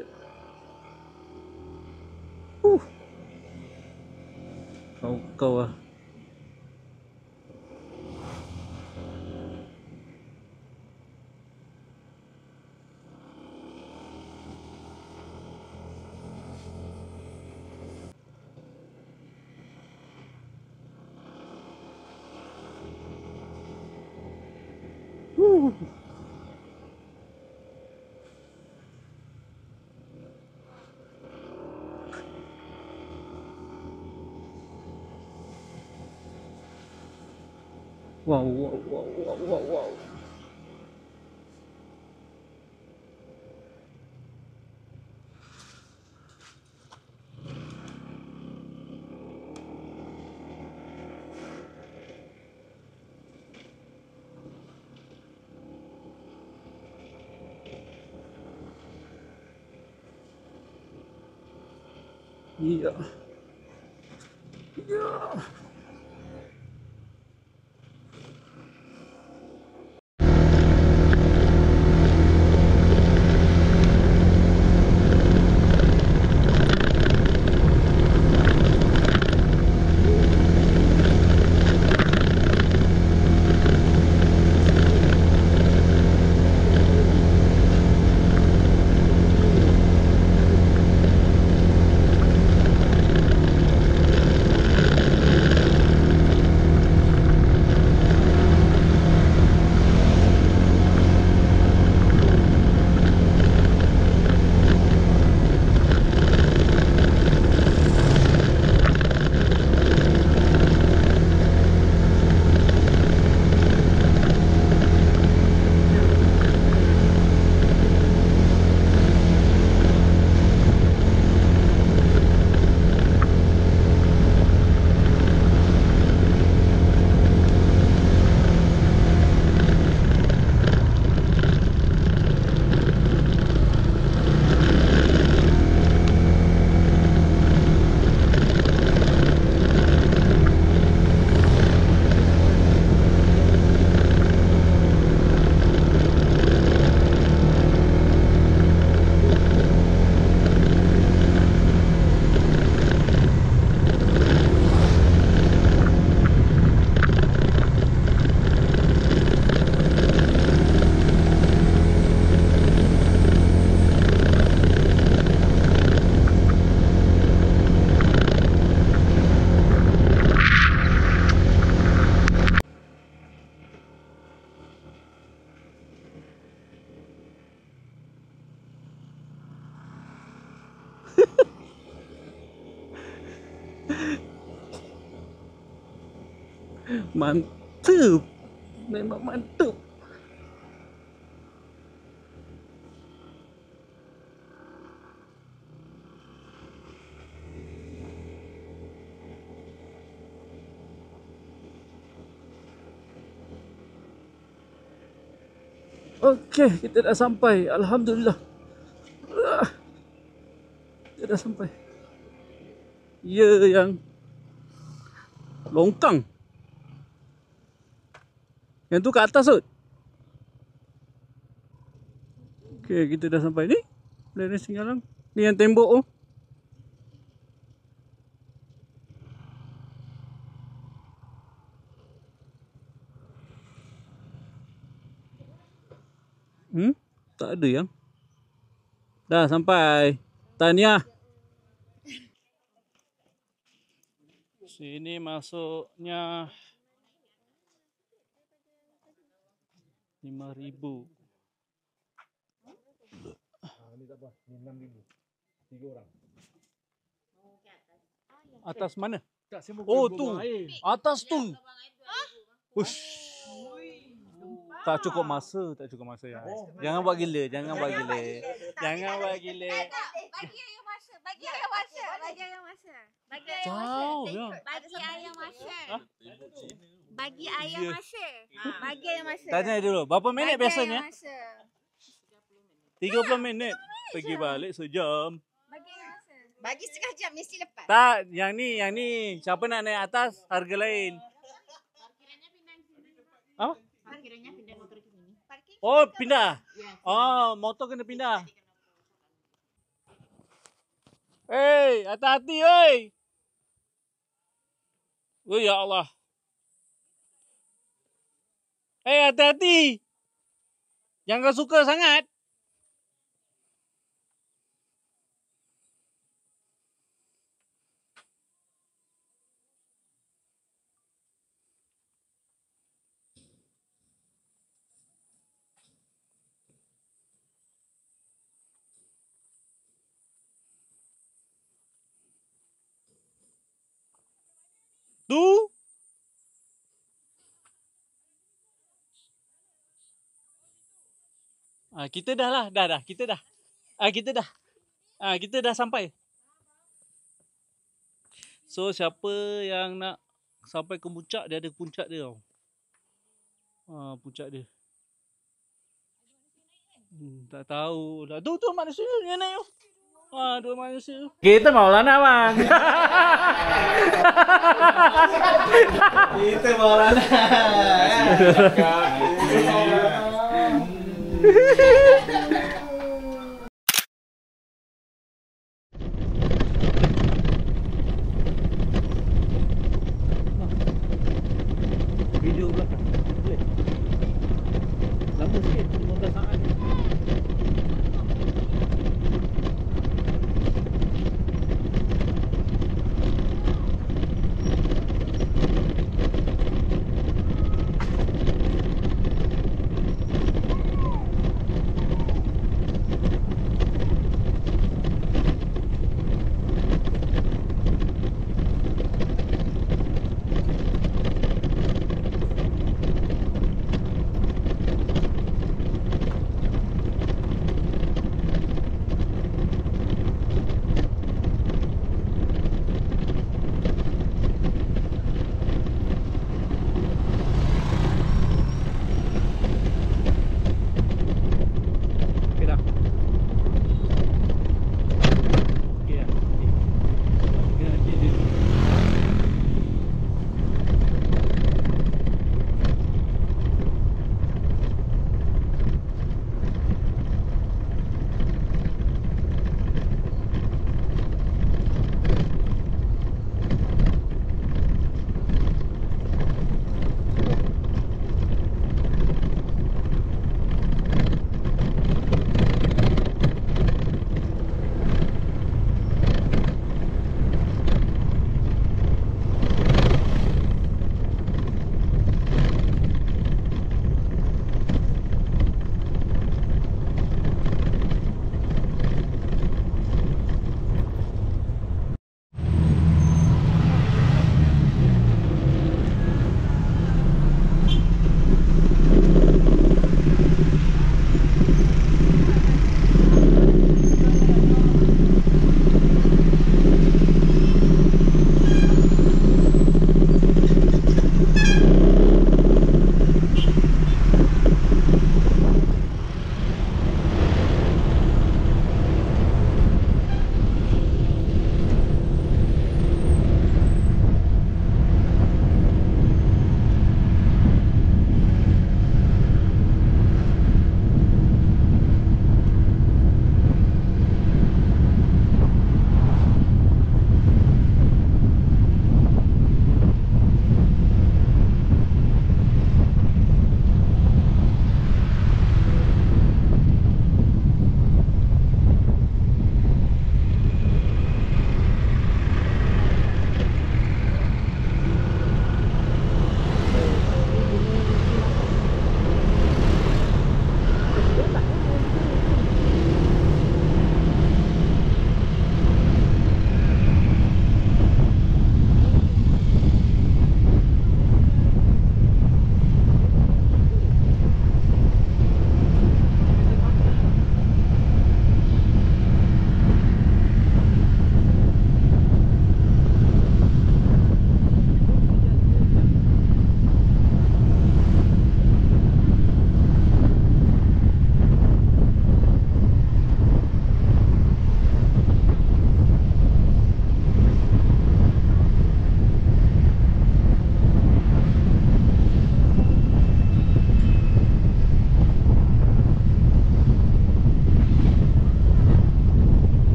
[SPEAKER 3] Kau lah. Wow, wow, wow, wow, wow, wow. Iya. Iya. Mantap. Memang mantap. Okey, kita dah sampai. Alhamdulillah. Kita dah sampai. Ya, yang longkang. Yang tu ke atas tu. Okey, kita dah sampai ni. Dari Singgalang. Ni yang tembok tu. Tak ada yang. Dah sampai. Tahniah. Sini masuknya 5,000. Atas mana? Oh tu. Atas tu. Ush. Tak cukup masa ya. Jangan buat gila, jangan buat gila. Jangan buat gila.
[SPEAKER 5] Bagi ayam masa. Bagi ayam masa. Bagi ayam masa. Bagi ayam
[SPEAKER 3] Jauh
[SPEAKER 5] masa.
[SPEAKER 3] ya.
[SPEAKER 5] Bagi ayam masa. Bagi ayam masa. Bagi ayam masa.
[SPEAKER 3] Tanya dulu, berapa minit biasanya?
[SPEAKER 5] Bagi ayam masa.
[SPEAKER 3] 30 minit. Pergi balik sejam.
[SPEAKER 5] Bagi ayam masa. Bagi setengah jam mesti lepas.
[SPEAKER 3] Tak, yang ni. Siapa nak naik atas, harga lain. Apa?
[SPEAKER 5] Parkirannya pindah motor ke sini. Parking.
[SPEAKER 3] Oh, pindah. Oh, motor kena pindah. Hei, hati-hati, woi. Oh, ya Allah. Hei, hati-hati. Jangan suka sangat. Tu. Kita dah lah. Dah. Kita dah. Kita dah sampai. So, siapa yang nak sampai ke puncak, dia ada puncak dia tau. Puncak dia. Tak tahu lah. Tu manusia yang naik tu. Dua manusia. Kita Maulana bang. Kita Maulana. Video belakang. Boleh. Lama sikit, 15 saat.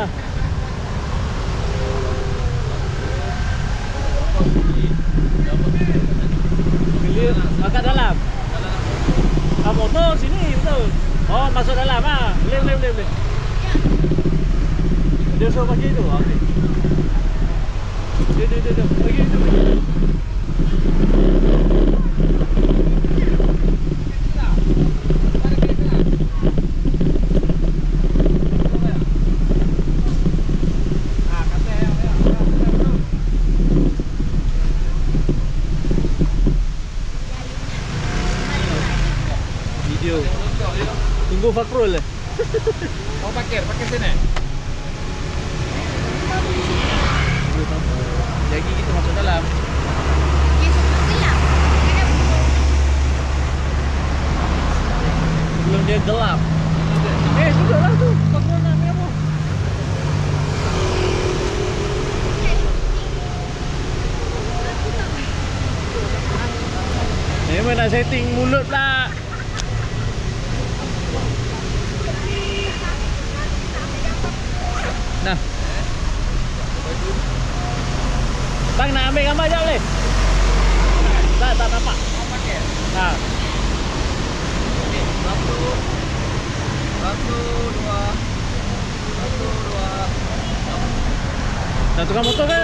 [SPEAKER 3] ah. Clear. Agak dalam. Ah, motor sini betul. Oh, masuk dalam ah. Boleh. Dia suruh bagi tu. Okey. Dia. Bagi tu. Video. Tunggu Fakrul lah.
[SPEAKER 2] Oh, parkir sini.
[SPEAKER 3] Lagi kita masuk dalam. Sebelum dia gelap. Sudahlah tu. Fakrul nak ambil apa? Memang nak setting mulut pula. Nah. Bang nak ambil gambar jap boleh? Tak nampak. Ha. Satu, dua. Dah tukar motor ke?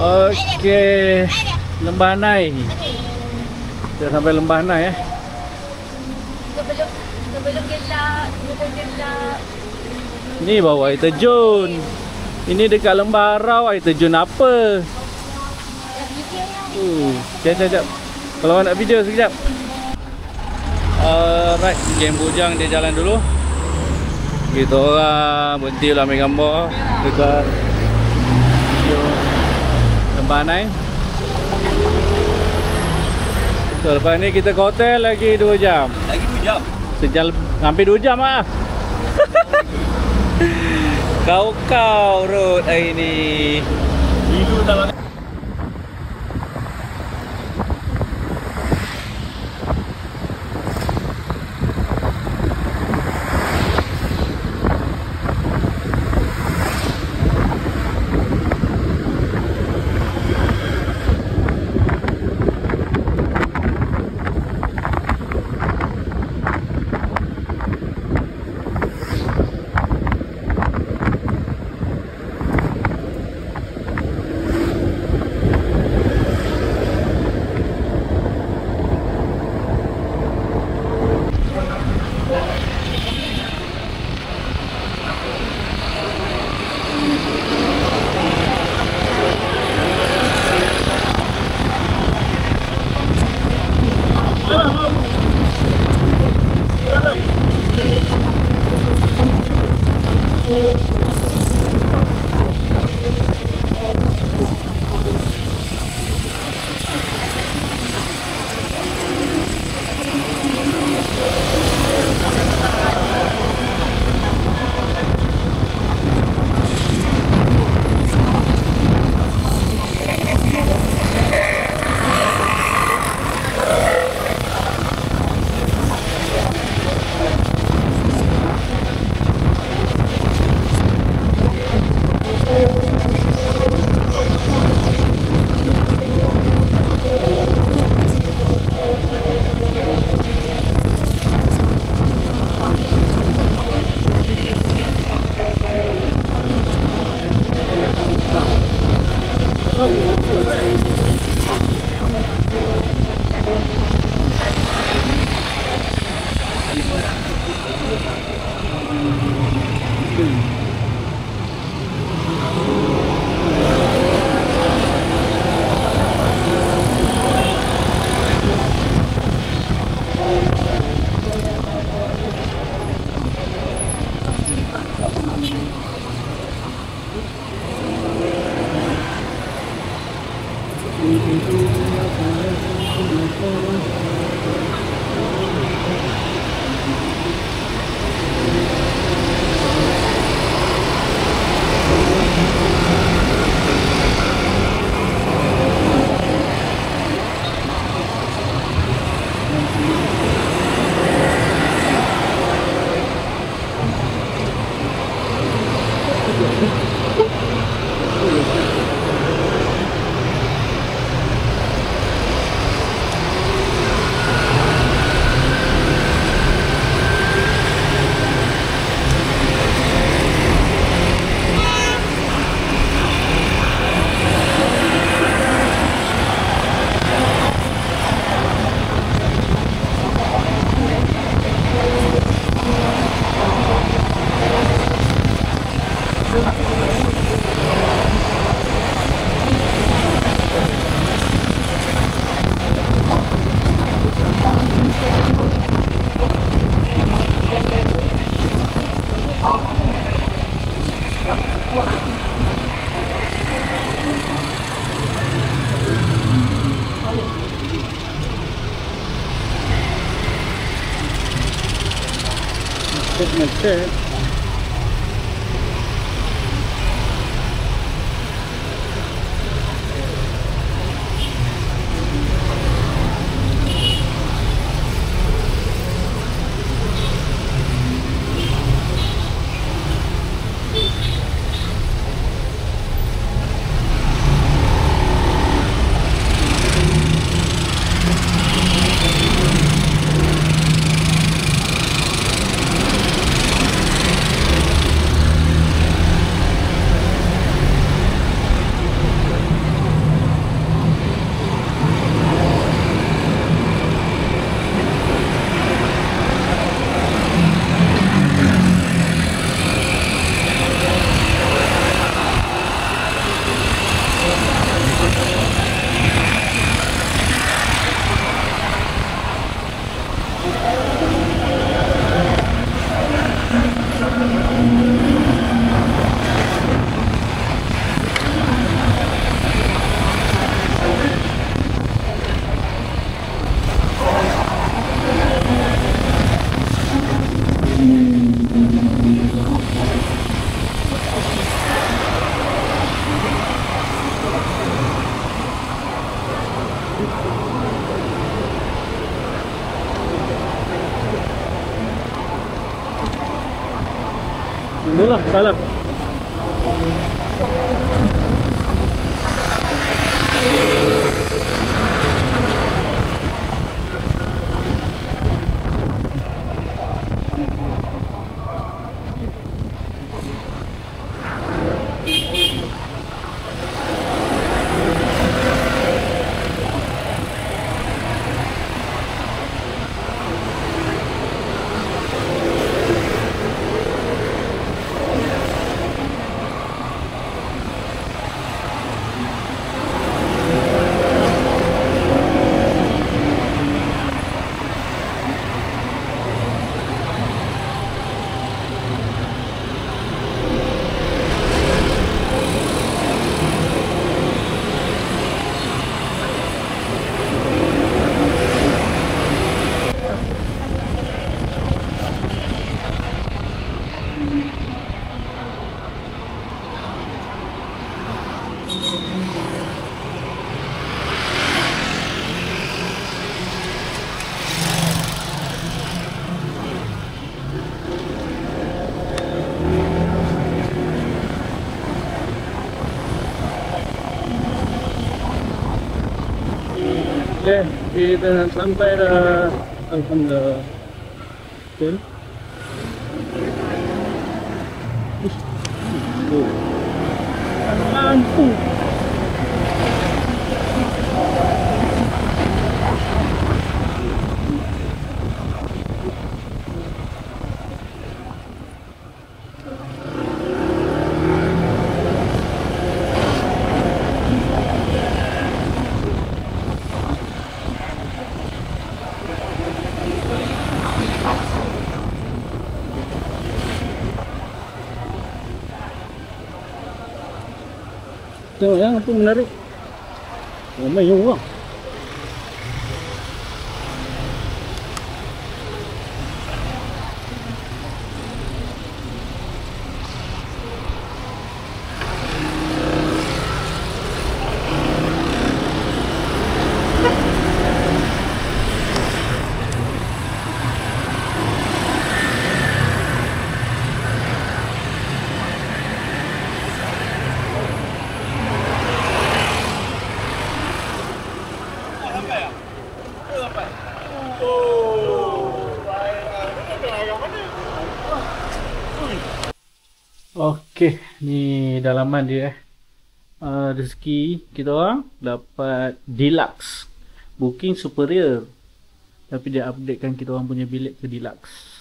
[SPEAKER 3] Okey. Lembah Nai. Kita sampai Lembah Nai
[SPEAKER 5] Sebelum gelap.
[SPEAKER 3] Ni bawa air terjun. Ini dekat Lembah Arau, air terjun apa? Sekejap. Kalau nak video sekejap. Alright, geng bujang dia jalan dulu. Kita orang berhenti lah ambil gambar dekat Lembah Nai. So, lepas ni kita ke hotel lagi 2 jam.
[SPEAKER 2] Lagi 2 jam.
[SPEAKER 3] Sejam, hampir 2 jam lah. Kau road hari ni.
[SPEAKER 2] Itu dalam
[SPEAKER 3] Macet. Inilah salah. Okay, kita sampai dah. Alhamdulillah. Okay. Lampu. Tengok yang apa menarik. Ramai orang. Okey, ni dalaman dia. Rezeki kita orang dapat deluxe, booking superior, tapi dia updatekan kita orang punya bilik ke deluxe.